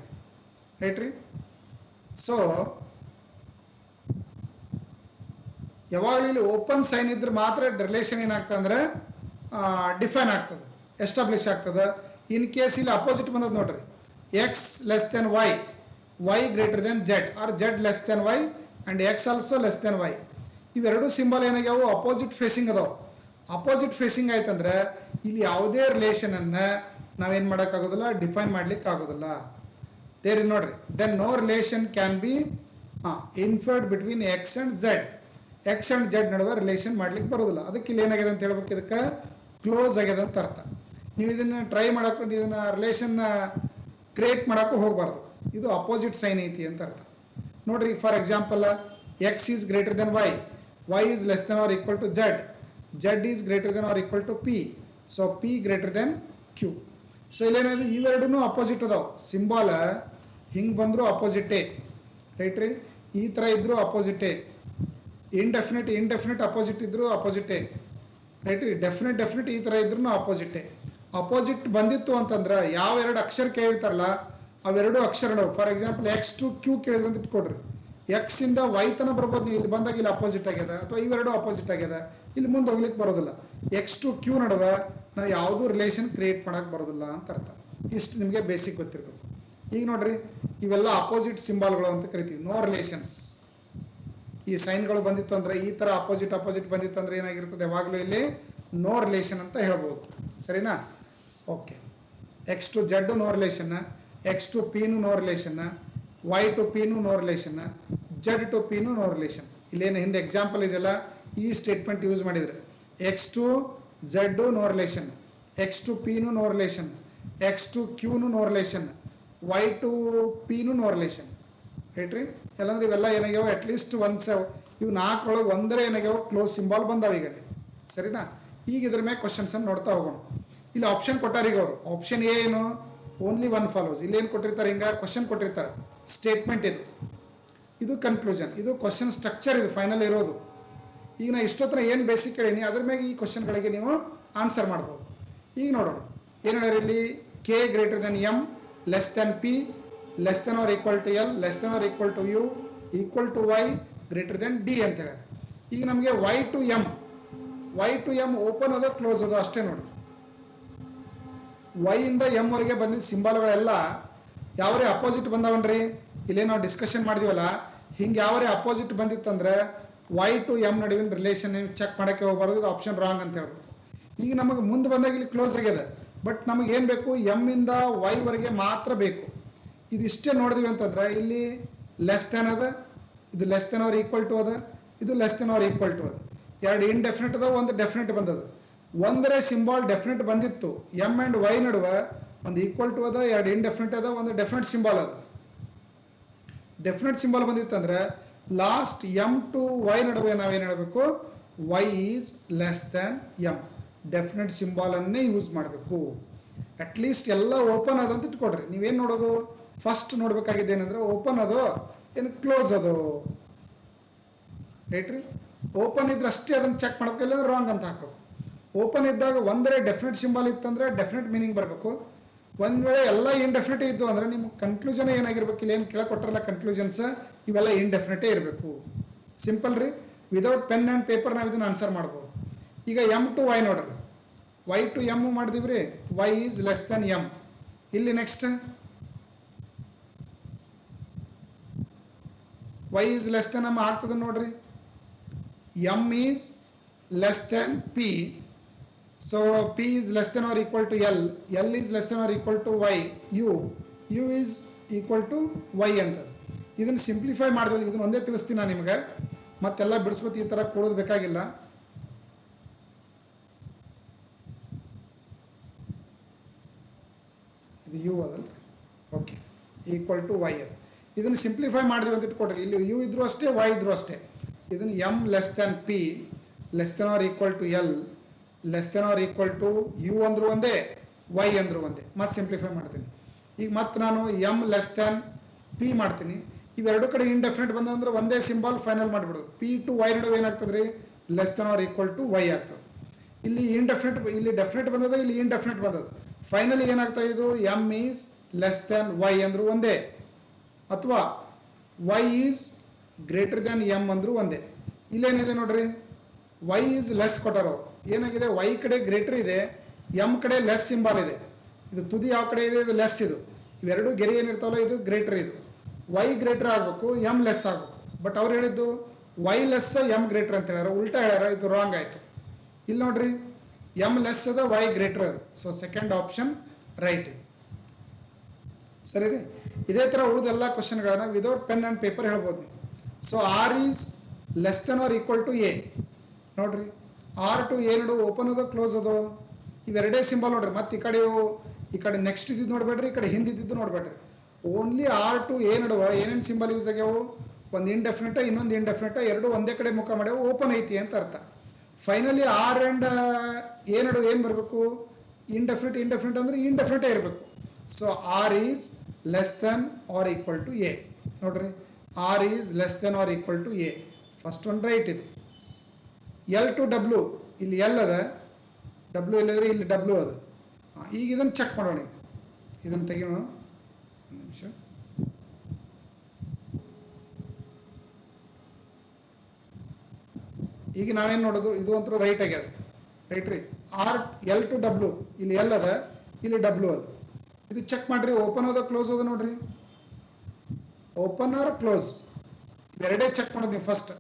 ರೈಟ್ ರೀ. ಸೊ ಯಾವಾಗಲೂ ಇಲ್ಲಿ ಓಪನ್ ಸೈನ್ ಇದ್ರೆ ಮಾತ್ರ ರಿಲೇಷನ್ ಏನಾಗ್ತದೆ ಅಂದ್ರೆ ಡಿಫೈನ್ ಆಗ್ತದೆ, ಎಸ್ಟಾಬ್ಲಿಷ್ ಆಗ್ತದೆ. ಇನ್ ಕೇಸ್ ಇಲ್ಲಿ ಅಪೋಸಿಟ್ ಬಂದದ್ ನೋಡ್ರಿ, X less than Y, Y greater than Z, or Z less than Y and X also less than Y. ಇವೆರಡು ಸಿಂಬಲ್ ಏನಾಗ್ಯಾವು, ಅಪೋಸಿಟ್ ಫೇಸಿಂಗ್ ಅದಾವ. ಅಪೋಸಿಟ್ ಫೇಸಿಂಗ್ ಆಯ್ತಂದ್ರೆ ಇಲ್ಲಿ ಯಾವುದೇ ರಿಲೇಷನ್ ಅನ್ನ ನಾವೇನ್ ಮಾಡಕ್ ಆಗೋದಿಲ್ಲ, ಡಿಫೈನ್ ಮಾಡ್ಲಿಕ್ಕೆ ಆಗೋದಿಲ್ಲ. ದೇರ್ ನೋಡ್ರಿ, then no relation can be inferred between X and Z. X and Z ನಡುವೆ ರಿಲೇಷನ್ ಮಾಡ್ಲಿಕ್ಕೆ ಬರೋದಿಲ್ಲ. ಅದಕ್ಕೆ ಇಲ್ಲಿ ಏನಾಗಿದೆ ಅಂತ ಹೇಳ್ಬೇಕು, ಇದಕ್ಕೆ ಕ್ಲೋಸ್ ಆಗಿದೆ ಅಂತ ಅರ್ಥ. ನೀವು ಇದನ್ನ ಟ್ರೈ ಮಾಡಕ್, ಇದನ್ನ ರಿಲೇಷನ್ ಕ್ರಿಯೇಟ್ ಮಾಡಕ್ಕೂ ಹೋಗ್ಬಾರ್ದು. ಇದು ಅಪೋಸಿಟ್ ಸೈನ್ ಐತಿ ಅಂತ ಅರ್ಥ. ನೋಡ್ರಿ, for example X is greater than Y, Y is less than or equal to Z, Z is greater than or equal to P, so P greater than Q. So ಇಲ್ಲೇನಾದ್ರು ಇವೆರಡೂ opposite ಅದಾವ. Symbol ಹಿಂಗ್ ಬಂದ್ರು ಅಪೋಸಿಟೇ, right ರೀ. ಈ ತರ ಇದ್ರು ಅಪೋಸಿಟೇ. Indefinite opposite ಇದ್ರು ಅಪೋಸಿಟೇ, ರೈಟ್ ರೀ. ಡೆಫಿನೆಟ್ ಈ ತರ ಇದ್ರು ಅಪೋಸಿಟೇ. ಅಪೋಸಿಟ್ ಬಂದಿತ್ತು ಅಂತಂದ್ರೆ ಯಾವ ಎರಡು ಅಕ್ಷರ ಕೇಳಿರ್ತಾರಲ್ಲ ಅವೆರಡು ಅಕ್ಷರಗಳು. For example X to Q ಕೇಳಿದ್ರೆ ಅಂತ ಇಟ್ಕೊಡ್ರಿ, ಎಕ್ಸ್ ಇಂದ ವೈ ತನ ಬರ್ಬೋದು. ನೀವು ಇಲ್ಲಿ ಬಂದಾಗ ಇಲ್ಲಿ ಅಪೋಸಿಟ್ ಆಗ್ಯದ, ಅಥವಾ ಇವೆರಡು ಅಪೋಸಿಟ್ ಆಗ್ಯದ, ಇಲ್ಲಿ ಮುಂದೆ ಹೋಗ್ಲಿಕ್ಕೆ ಬರೋದಿಲ್ಲ. ಎಕ್ಸ್ ಟು ಕ್ಯೂ ನಡುವೆ ನಾವು ಯಾವುದು ರಿಲೇಷನ್ ಕ್ರಿಯೇಟ್ ಮಾಡಕ್ ಬರೋದಿಲ್ಲ ಅಂತ ಅರ್ಥ. ಇಷ್ಟು ನಿಮಗೆ ಬೇಸಿಕ್ ಗೊತ್ತಿರಬೇಕು. ಈಗ ನೋಡ್ರಿ, ಇವೆಲ್ಲ ಅಪೋಸಿಟ್ ಸಿಂಬಾಲ್ಗಳು ಅಂತ ಕರಿತೀವಿ, ನೋ ರಿಲೇಷನ್ಸ್. ಈ ಸೈನ್ಗಳು ಬಂದಿತ್ತು ಅಂದ್ರೆ, ಈ ತರ ಅಪೋಸಿಟ್ ಬಂದಿತ್ತು ಅಂದ್ರೆ ಏನಾಗಿರ್ತದೆ, ಯಾವಾಗಲೂ ಇಲ್ಲಿ ನೋ ರಿಲೇಷನ್ ಅಂತ ಹೇಳ್ಬೋದು, ಸರಿನಾ. Okay, X to Z no relation, X to P no relation, Y to P no relation, Z to P no relation. ಇಲ್ಲೇನು ಹಿಂದೆ ಎಕ್ಸಾಂಪಲ್ ಇದೆಲ್ಲ, ಈ ಸ್ಟೇಟ್ಮೆಂಟ್ ಯೂಸ್ ಮಾಡಿದ್ರೆ X to Z no relation, X to P no relation, X to Q no relation, Y to P no relation, right ರೀ. ಎಲ್ಲಂದ್ರೆ ಇವೆಲ್ಲ ಏನಾಗ್ಯಾವ, at least ಇವು ನಾಲ್ಕರೊಳಗೆ ಒಂದರ ಏನಾಗ್ಯಾವ ಕ್ಲೋಸ್ ಸಿಂಬಾಲ್ ಬಂದಾವ ಈಗ ಅಲ್ಲಿ, ಸರಿನಾ. ಈಗ ಇದ್ರ ಮೇಲೆ ಕ್ವಶನ್ಸ್ ಅನ್ನು ನೋಡ್ತಾ ಹೋಗೋಣ. ಇಲ್ಲಿ ಆಪ್ಷನ್ ಕೊಟ್ಟಾರೀಗ ಅವರು. ಆಪ್ಷನ್ ಎ ಏನು, ಓನ್ಲಿ ಒನ್ ಫಾಲೋಸ್. ಇಲ್ಲಿ ಏನು ಕೊಟ್ಟಿರ್ತಾರೆ, ಹಿಂಗ ಕ್ವಶನ್ ಕೊಟ್ಟಿರ್ತಾರೆ, ಸ್ಟೇಟ್ಮೆಂಟ್ ಇದು ಕನ್ಕ್ಲೂಷನ್, ಇದು ಕ್ವಶನ್ ಸ್ಟ್ರಕ್ಚರ್, ಇದು ಫೈನಲ್ ಇರೋದು. ಈಗ ನಾ ಇಷ್ಟೊತ್ತರ ಏನು ಬೇಸಿಕ್ ಹೇಳೀನಿ ಅದ್ರ ಮೇಲೆ ಈ ಕ್ವಶನ್ಗಳಿಗೆ ನೀವು ಆನ್ಸರ್ ಮಾಡ್ಬೋದು. ಈಗ ನೋಡೋಣ ಏನು ಹೇಳ್ಯಾರ ಇಲ್ಲಿ, K greater than M, less than P, less than or equal to L, less than or equal to U, equal to Y, greater than D ಅಂತ ಹೇಳ್ಯಾರ. ಈಗ ನಮಗೆ ವೈ ಟು ಎಂ ಓಪನ್ ಅದೋ ಕ್ಲೋಸ್ ಅದೋ ಅಷ್ಟೇ ನೋಡಿ. ವೈ ಇಂದ M ವರೆಗೆ ಬಂದಿದ್ದ ಸಿಂಬಾಲ್ಗಳೆಲ್ಲ ಯಾವ್ರೇ ಅಪೋಸಿಟ್ ಬಂದಾವನ್ರಿ, ಇಲ್ಲೇ ನಾವು ಡಿಸ್ಕಷನ್ ಮಾಡಿದೀವಲ್ಲ, ಹಿಂಗೆ ಯಾವ್ರೇ ಅಪೋಸಿಟ್ ಬಂದಿತ್ತಂದ್ರೆ ವೈ ಟು ಎಂ ನಡುವಿನ ರಿಲೇಷನ್ ಚೆಕ್ ಮಾಡಕ್ಕೆ ಹೋಗ್ಬಾರ್ದು, ಇದು ಆಪ್ಷನ್ ರಾಂಗ್ ಅಂತ ಹೇಳ್ಬೇಕು. ಈಗ ನಮಗೆ ಮುಂದೆ ಬಂದಾಗ ಇಲ್ಲಿ ಕ್ಲೋಸ್ ಆಗಿದೆ, ಬಟ್ ನಮಗೆ ಏನ್ ಬೇಕು, ಎಂ ಇಂದ ವೈ ವರೆಗೆ ಮಾತ್ರ ಬೇಕು. ಇದಿಷ್ಟೇ ನೋಡಿದ್ವಿ ಅಂತಂದ್ರೆ ಇಲ್ಲಿ ಲೆಸ್ ದೆನ್ ಅದ, ಇದು less than or equal to ಅದ, ಇದು less than or equal to ಅದ. ಎರಡು ಇಂಡೆಫಿನಿಟ್ ಅದ, ಒಂದು ಡೆಫಿನೆಟ್ ಬಂದದ. ಒಂದರೇ ಸಿಂಬಾಲ್ ಡೆಫಿನೆಟ್ ಬಂದಿತ್ತು, ಎಂ ಅಂಡ್ ವೈ ನಡುವೆ ಒಂದು ಈಕ್ವಲ್ ಟು ಅದ, ಎರಡು ಇಂಡೆಫಿನಿಟ್ ಅದ, ಒಂದು ಡೆಫಿನೆಟ್ ಸಿಂಬಾಲ್ ಅದ. ಡೆಫಿನೆಟ್ ಸಿಂಬಾಲ್ ಬಂದಿತ್ತಂದ್ರೆ ಲಾಸ್ಟ್ ಎಂ ಟು ವೈ ನಡುವೆ ನಾವೇನ್ ಹೇಳಬೇಕು, Y is less than M. Definite symbol ಅನ್ನೇ ಯೂಸ್ ಮಾಡಬೇಕು. ಅಟ್ ಲೀಸ್ಟ್ ಎಲ್ಲ ಓಪನ್ ಅದ ಅಂತ ಇಟ್ಕೊಡ್ರಿ. ನೀವೇನ್ ನೋಡೋದು, ಫಸ್ಟ್ ನೋಡ್ಬೇಕಾಗಿದೆ ಏನಂದ್ರೆ ಓಪನ್ ಅದು ಏನು ಕ್ಲೋಸ್ ಅದು, ರೈಟ್ ರೀ. ಓಪನ್ ಇದ್ರೆ ಅಷ್ಟೇ ಅದನ್ನ ಚೆಕ್ ಮಾಡ್ಬೇಕು, ಇಲ್ಲಂದ್ರೆ ರಾಂಗ್ ಅಂತ ಹಾಕಬೇಕು. ಓಪನ್ ಇದ್ದಾಗ ಒಂದರೇ ಡೆಫಿನೆಟ್ ಸಿಂಬಾಲ್ ಇತ್ತಂದ್ರೆ ಡೆಫಿನೆಟ್ ಮೀನಿಂಗ್ ಬರಬೇಕು. ಒಂದ್ ವೇಳೆ ಎಲ್ಲ ಇಂಡೆಫಿನಿಟ್ ಇದ್ದು ಅಂದ್ರೆ ನಿಮ್ಮ ಕನ್ಕ್ಲೂಷನ್ ಏನಾಗಿರ್ಬೇಕು, ಇಲ್ಲಿ ಏನು ಕೆಳಗೆ ಕೊಟ್ಟರಲ್ಲ ಕನ್ಕ್ಲೂಷನ್ಸ್, ಇವೆಲ್ಲ ಇಂಡೆಫಿನಿಟೇ ಇರಬೇಕು. ಸಿಂಪಲ್ ರೀ. ವಿದೌಟ್ ಪೆನ್ ಅಂಡ್ ಪೇಪರ್ ನಾವು ಇದನ್ನ ಆನ್ಸರ್ ಮಾಡ್ಬೋದು. ಈಗ ಎಂ ಟು ವೈ ನೋಡ್ರಿ, ವೈ ಟು ಎಂ ಮಾಡಿದಿವ್ರಿ, Y is less than M. ಇಲ್ಲಿ next Y is less than M ಆಗ್ತದೆ ನೋಡ್ರಿ, M is less than P, so p is less than or equal to l, l is less than or equal to y, u is equal to y ಅಂತ. ಇದನ್ನ simplify ಮಾಡಿದ್ವಿ, ಇದನ್ನ ಒಂದೇ ತಿಳಿಸ್ತೀನಿ ನಾನು ನಿಮಗೆ, ಮತ್ತೆಲ್ಲ ಬಿಡಿಸ್ಕೊತ ಈ ತರ ಕೊಡೋದು ಬೇಕಾಗಿಲ್ಲ. ಇದು ಯು ಅದಲ್ಲ, ಓಕೆ, ಈಕ್ವಲ್ ಟು ವೈ ಅದು. ಇದನ್ನು ಸಿಂಪ್ಲಿಫೈ ಮಾಡಿದ್ವಿ ಅಂತ ಇಟ್ಕೊಡ್ರಿ, ಇಲ್ಲಿ ಯು ಇದ್ರು ಅಷ್ಟೇ ವೈ ಇದ್ರು ಅಷ್ಟೇ. ಇದನ್ನು M less than P less than or equal to L less than or equal to U ಅಂದ್ರು ಒಂದೇ ವೈ ಅಂದ್ರು ಒಂದೇ. ಮತ್ತೆ ಸಿಂಪ್ಲಿಫೈ ಮಾಡ್ತೀನಿ. ಈಗ ಮತ್ತೆ ನಾನು ಎಮ್ ಲೆಸ್ ದ್ಯಾನ್ ಪಿ ಮಾಡ್ತೀನಿ. ಇವೆರಡು ಕಡೆ ಇಂಡೆಫಿನೆಟ್ ಬಂದಂದ್ರೆ ಒಂದೇ ಸಿಂಬಲ್ ಫೈನಲ್ ಮಾಡಿಬಿಡೋದು. ಪಿ ಟು ವೈ ನಡುವೆ ಏನಾಗ್ತದೆ ರೀ, less than or equal to Y ಆಗ್ತದೆ. ಇಲ್ಲಿ ಇಂಡೆಫಿನೆಟ್, ಇಲ್ಲಿ ಡೆಫಿನೆಟ್ ಬಂದದ, ಇಲ್ಲಿ ಇಂಡೆಫಿನೆಟ್ ಬಂದದ. ಫೈನಲಿ ಏನಾಗ್ತಾ ಇದು, M is less than Y ಅಂದ್ರು ಒಂದೇ, ಅಥವಾ Y is greater than M ಅಂದ್ರು ಒಂದೇ. ಇಲ್ಲೇನಿದೆ ನೋಡ್ರಿ, ವೈ ಈಸ್ ಲೆಸ್ ಕೊಟ್ಟಾರ ಅವ್ರು. ಏನಾಗಿದೆ, ವೈ ಕಡೆ ಗ್ರೇಟರ್ ಇದೆ, ಎಮ್ ಕಡೆ ಲೆಸ್ ಸಿಂಬಲ್ ಇದೆ. ಇದು ತುದಿ ಯಾವ ಕಡೆ ಇದೆ, ಇದು ಲೆಸ್. ಇದು ಇವೆರಡು ಗೆರೆ ಏನಿರ್ತಾವಲ್ಲ, ಇದು ಗ್ರೇಟರ್, ಇದು ವೈ ಗ್ರೇಟರ್ ಆಗ್ಬೇಕು, ಎಮ್ ಲೆಸ್ ಆಗ್ಬೇಕು. ಬಟ್ ಅವ್ರು ಹೇಳಿದ್ದು ವೈ ಲೆಸ್ ಎಮ್ ಗ್ರೇಟರ್ ಅಂತ ಹೇಳ್ಯಾರ, ಉಲ್ಟಾ ಹೇಳ್ಯಾರ. ಇದು ರಾಂಗ್ ಆಯ್ತು. ಇಲ್ಲಿ ನೋಡ್ರಿ, ಎಮ್ ಲೆಸ್ ಅದ, ವೈ ಗ್ರೇಟರ್ ಅದ. ಸೊ ಸೆಕೆಂಡ್ ಆಪ್ಷನ್ ರೈಟ್ ಇದೆ. ಸರಿ ರೀ. ಇದೇ ತರ ಉಳಿದೆಲ್ಲ ಕ್ವಶನ್ಗಳನ್ನ ವಿದೌಟ್ ಪೆನ್ ಅಂಡ್ ಪೇಪರ್ ಹೇಳ್ಬೋದು ನೀವು. So R is less than or equal to A. ನೋಡ್ರಿ, ಆರ್ ಟು ಎ ನಡು ಓಪನ್ ಅದೋ ಕ್ಲೋಸ್ ಅದೋ, ಇವೆರಡೇ ಸಿಂಬಲ್ ನೋಡ್ರಿ. ಮತ್ತೆ ಈ ಕಡೆ ನೆಕ್ಸ್ಟ್ ಇದ್ದಿದ್ದು ನೋಡ್ಬೇಡ್ರಿ, ಈ ಕಡೆ ಹಿಂದಿದ್ದು ನೋಡ್ಬೇಡ್ರಿ. ಓನ್ಲಿ ಆರ್ ಟು ಎ ನಡುವ ಏನೇನು ಸಿಂಬಲ್ ಯೂಸ್ ಆಗ್ಯಾವು, ಒಂದು ಇಂಡೆಫಿನಿಟ ಇನ್ನೊಂದು ಇಂಡೆಫಿನಿಟ, ಎರಡು ಒಂದೇ ಕಡೆ ಮುಖ ಮಾಡ್ಯಾವ, ಓಪನ್ ಐತಿ ಅಂತ ಅರ್ಥ. ಫೈನಲಿ ಆರ್ ಅಂಡ್ ಎ ನಡುವೆ ಏನ್ ಬರಬೇಕು, ಇಂಡೆಫಿನಿಟ್ ಅಂದ್ರೆ ಇಂಡೆಫಿನಿಟೇ ಇರಬೇಕು. So R is less than or equal to A. ನೋಡ್ರಿ, R is less than or equal to A. First one right ಇದು. ಎಲ್ ಟು ಡಬ್ಲ್ಯೂ, ಇಲ್ಲಿ ಎಲ್ ಅದ, ಡಬ್ಲ್ಯೂ ಇಲ್ಲದ್ರೆ ಇಲ್ಲಿ ಡಬ್ಲ್ಯೂ ಅದ. ಈಗ ಇದನ್ನು ಚೆಕ್ ಮಾಡೋಣ. ಇದನ್ನು ತೆಗಿಯೋಣ, ಒಂದು ನಿಮಿಷ. ಈಗ ನಾವೇನ್ ನೋಡೋದು, ಇದು ಅಂತೂ ರೈಟ್ ಆಗ್ಯದ, ರೈಟ್ ರೀ. ಆರ್ ಎಲ್ ಟು ಡಬ್ಲ್ಯೂ, ಇಲ್ಲಿ ಎಲ್ ಅದ, ಇಲ್ಲಿ ಡಬ್ಲ್ಯೂ ಅದ. ಇದು ಚೆಕ್ ಮಾಡ್ರಿ, ಓಪನ್ ಅದ ಕ್ಲೋಸ್ ಅದ ನೋಡ್ರಿ. ಓಪನ್ ಆರ್ ಕ್ಲೋಸ್ ಎರಡೇ ಚೆಕ್ ಮಾಡೋದು ನೀವು ಫಸ್ಟ್.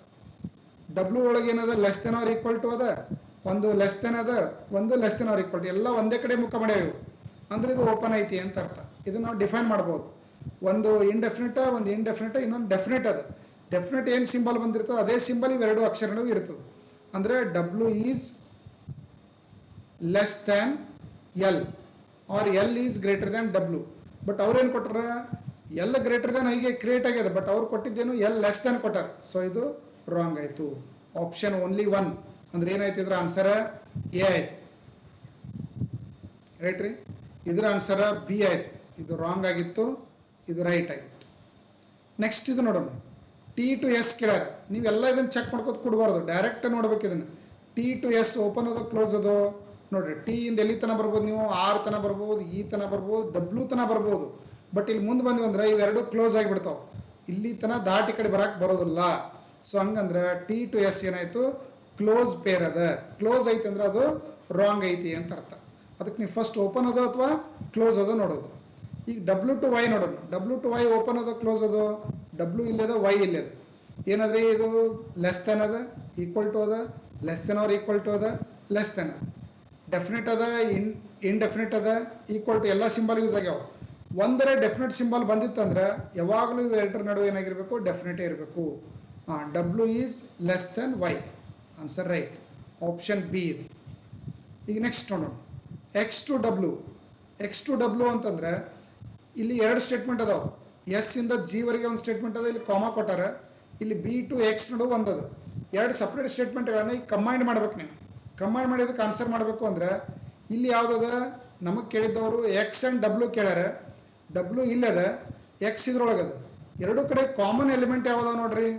ಡಬ್ಲ್ಯೂ ಒಳಗೆ ಏನದ, less than or equal to ಅದ, ಒಂದು ಲೆಸ್ ದೆನ್ ಅದ, ಒಂದು less than or equal to, ಎಲ್ಲ ಒಂದೇ ಕಡೆ ಮುಖ ಮಾಡ್ಯಾವ ಅಂದ್ರೆ ಇದು ಓಪನ್ ಐತಿ ಅಂತ ಅರ್ಥ. ಇದನ್ನ ನಾವು ಡಿಫೈನ್ ಮಾಡ್ಬೋದು. ಒಂದು ಇಂಡೆಫಿನಿಟ, ಒಂದು ಇಂಡೆಫಿನಿಟ, ಇನ್ನೊಂದು ಡೆಫಿನೆಟ್ ಅದ. ಡೆಫಿನೆಟ್ ಏನ್ ಸಿಂಬಲ್ ಬಂದಿರ್ತದೆ ಅದೇ ಸಿಂಬಲ್ ಇವೆರಡು ಅಕ್ಷರಗಳು ಇರ್ತದೆ. ಅಂದ್ರೆ W is less than L or L is greater than W. But ಅವ್ರೇನ್ ಕೊಟ್ಟಾರ, ಎಲ್ ಗ್ರೇಟರ್ ದ್ಯಾನ್ ಹೀಗೆ ಕ್ರಿಯೇಟ್ ಆಗ್ಯದ, ಬಟ್ ಅವ್ರು ಕೊಟ್ಟಿದ್ದೇನು ಎಲ್ ಲೆಸ್ ದ್ಯಾನ್ ಕೊಟ್ಟಾರ. ಸೊ ಇದು ರಾಂಗ್ ಆಯ್ತು. ಆಪ್ಷನ್ ಓನ್ಲಿ ಒನ್ ಅಂದ್ರೆ ಏನಾಯ್ತು, ಇದ್ರ ಆನ್ಸರ್ ಎ ಆಯ್ತು, ರೈಟ್ ರೀ. ಇದ್ರ ಆನ್ಸರ್ ಬಿ ಆಯ್ತು. ಇದು ರಾಂಗ್ ಆಗಿತ್ತು, ಇದು ರೈಟ್ ಆಗಿತ್ತು. ನೆಕ್ಸ್ಟ್ ಇದು ನೋಡೋಣ. ಟಿ ಟು ಎಸ್ ಕೇಳ್ಯಾರ. ನೀವೆಲ್ಲ ಇದನ್ನ ಚೆಕ್ ಮಾಡ್ಕೋತ ಕೊಡಬಾರ್ದು, ಡೈರೆಕ್ಟ್ ನೋಡ್ಬೇಕು ಇದನ್ನ. ಟಿ ಟು ಎಸ್ ಓಪನ್ ಅದೋ ಕ್ಲೋಸ್ ಅದೋ ನೋಡ್ರಿ. ಟಿ ಇಂದ ಎಲ್ಲಿ ತನ ಬರ್ಬೋದು ನೀವು, ಆರ್ ತನ ಬರ್ಬೋದು, ಈ ತನ ಬರ್ಬೋದು, ಡಬ್ಲ್ಯೂ ತನ ಬರ್ಬೋದು. ಬಟ್ ಇಲ್ಲಿ ಮುಂದೆ ಬಂದ್ವಿ ಅಂದ್ರೆ ಇವೆರಡು ಕ್ಲೋಸ್ ಆಗಿಬಿಡ್ತಾವ, ಇಲ್ಲಿ ತನ ದಾಟಿ ಕಡೆ ಬರಕ್ ಬರೋದಿಲ್ಲ. ಸೊ ಹಂಗಂದ್ರೆ ಟಿ ಟು ಎಸ್ ಏನಾಯ್ತು, ಕ್ಲೋಸ್ ಪೇರ್ ಅದ. ಕ್ಲೋಸ್ ಐತಿ ಅಂದ್ರೆ ಅದು ರಾಂಗ್ ಐತಿ ಅಂತ ಅರ್ಥ. ಅದಕ್ಕೆ ನೀವು ಫಸ್ಟ್ ಓಪನ್ ಅದೋ ಅಥವಾ ಕ್ಲೋಸ್ ಅದೋ ನೋಡೋದು. ಈಗ ಡಬ್ಲ್ಯೂ ಟು ವೈ ನೋಡೋಣ. ಡಬ್ಲ್ಯೂ ಟು ವೈ ಓಪನ್ ಅದೋ ಕ್ಲೋಸ್ ಅದೋ, ಡಬ್ಲ್ಯೂ ಇಲ್ಲದ, ವೈ ಇಲ್ಲದ. ಏನಾದ್ರೆ ಇದು ಲೆಸ್ ದೆನ್ ಅದ, ಈಕ್ವಲ್ ಟು ಅದ, less than or equal to ಅದ, ಲೆಸ್ ದೆನ್ ಅದ, ಡೆಫಿನೆಟ್ ಅದ, ಇಂಡೆಫಿನೆಟ್ ಅದ, ಈಕ್ವಲ್ ಟು, ಎಲ್ಲ ಸಿಂಬಲ್ ಯೂಸ್ ಆಗ್ಯಾವ. ಒಂದರ ಡೆಫಿನೆಟ್ ಸಿಂಬಲ್ ಬಂದಿತ್ತಂದ್ರೆ ಯಾವಾಗಲೂ ಇವೆರಡರ ನಡುವೆ ಏನಾಗಿರ್ಬೇಕು, ಡೆಫಿನೆಟ್ ಇರಬೇಕು. W is less than Y. Answer right, option B ಇದು. ಈಗ ನೆಕ್ಸ್ಟ್ ನೋಡೋಣ, X to W. X to W ಅಂತಂದ್ರೆ ಇಲ್ಲಿ ಎರಡು ಸ್ಟೇಟ್ಮೆಂಟ್ ಅದಾವ. ಎಸ್ ಇಂದ ಜಿ ವರೆಗೆ ಒಂದು ಸ್ಟೇಟ್ಮೆಂಟ್ ಅದ, ಇಲ್ಲಿ ಕಾಮಾ ಕೊಟ್ಟಾರ. ಇಲ್ಲಿ ಬಿ ಟು ಎಕ್ಸ್ ನಡುವೆ ಒಂದದ. ಎರಡು ಸಪ್ರೇಟ್ ಸ್ಟೇಟ್ಮೆಂಟ್ಗಳನ್ನ ಈಗ ಕಂಬೈನ್ ಮಾಡ್ಬೇಕು ನೀವು. ಕಂಬೈನ್ ಮಾಡಿದಕ್ಕೆ ಆನ್ಸರ್ ಮಾಡಬೇಕು ಅಂದ್ರೆ ಇಲ್ಲಿ ಯಾವ್ದದ, ನಮಗೆ ಕೇಳಿದ್ದವರು ಎಕ್ಸ್ ಅಂಡ್ ಡಬ್ಲ್ಯೂ ಕೇಳ್ಯಾರ. ಡಬ್ಲ್ಯೂ ಇಲ್ಲದ, ಎಕ್ಸ್ ಇದ್ರೊಳಗದ. ಎರಡು ಕಡೆ ಕಾಮನ್ ಎಲಿಮೆಂಟ್ ಯಾವ್ದ ನೋಡ್ರಿ,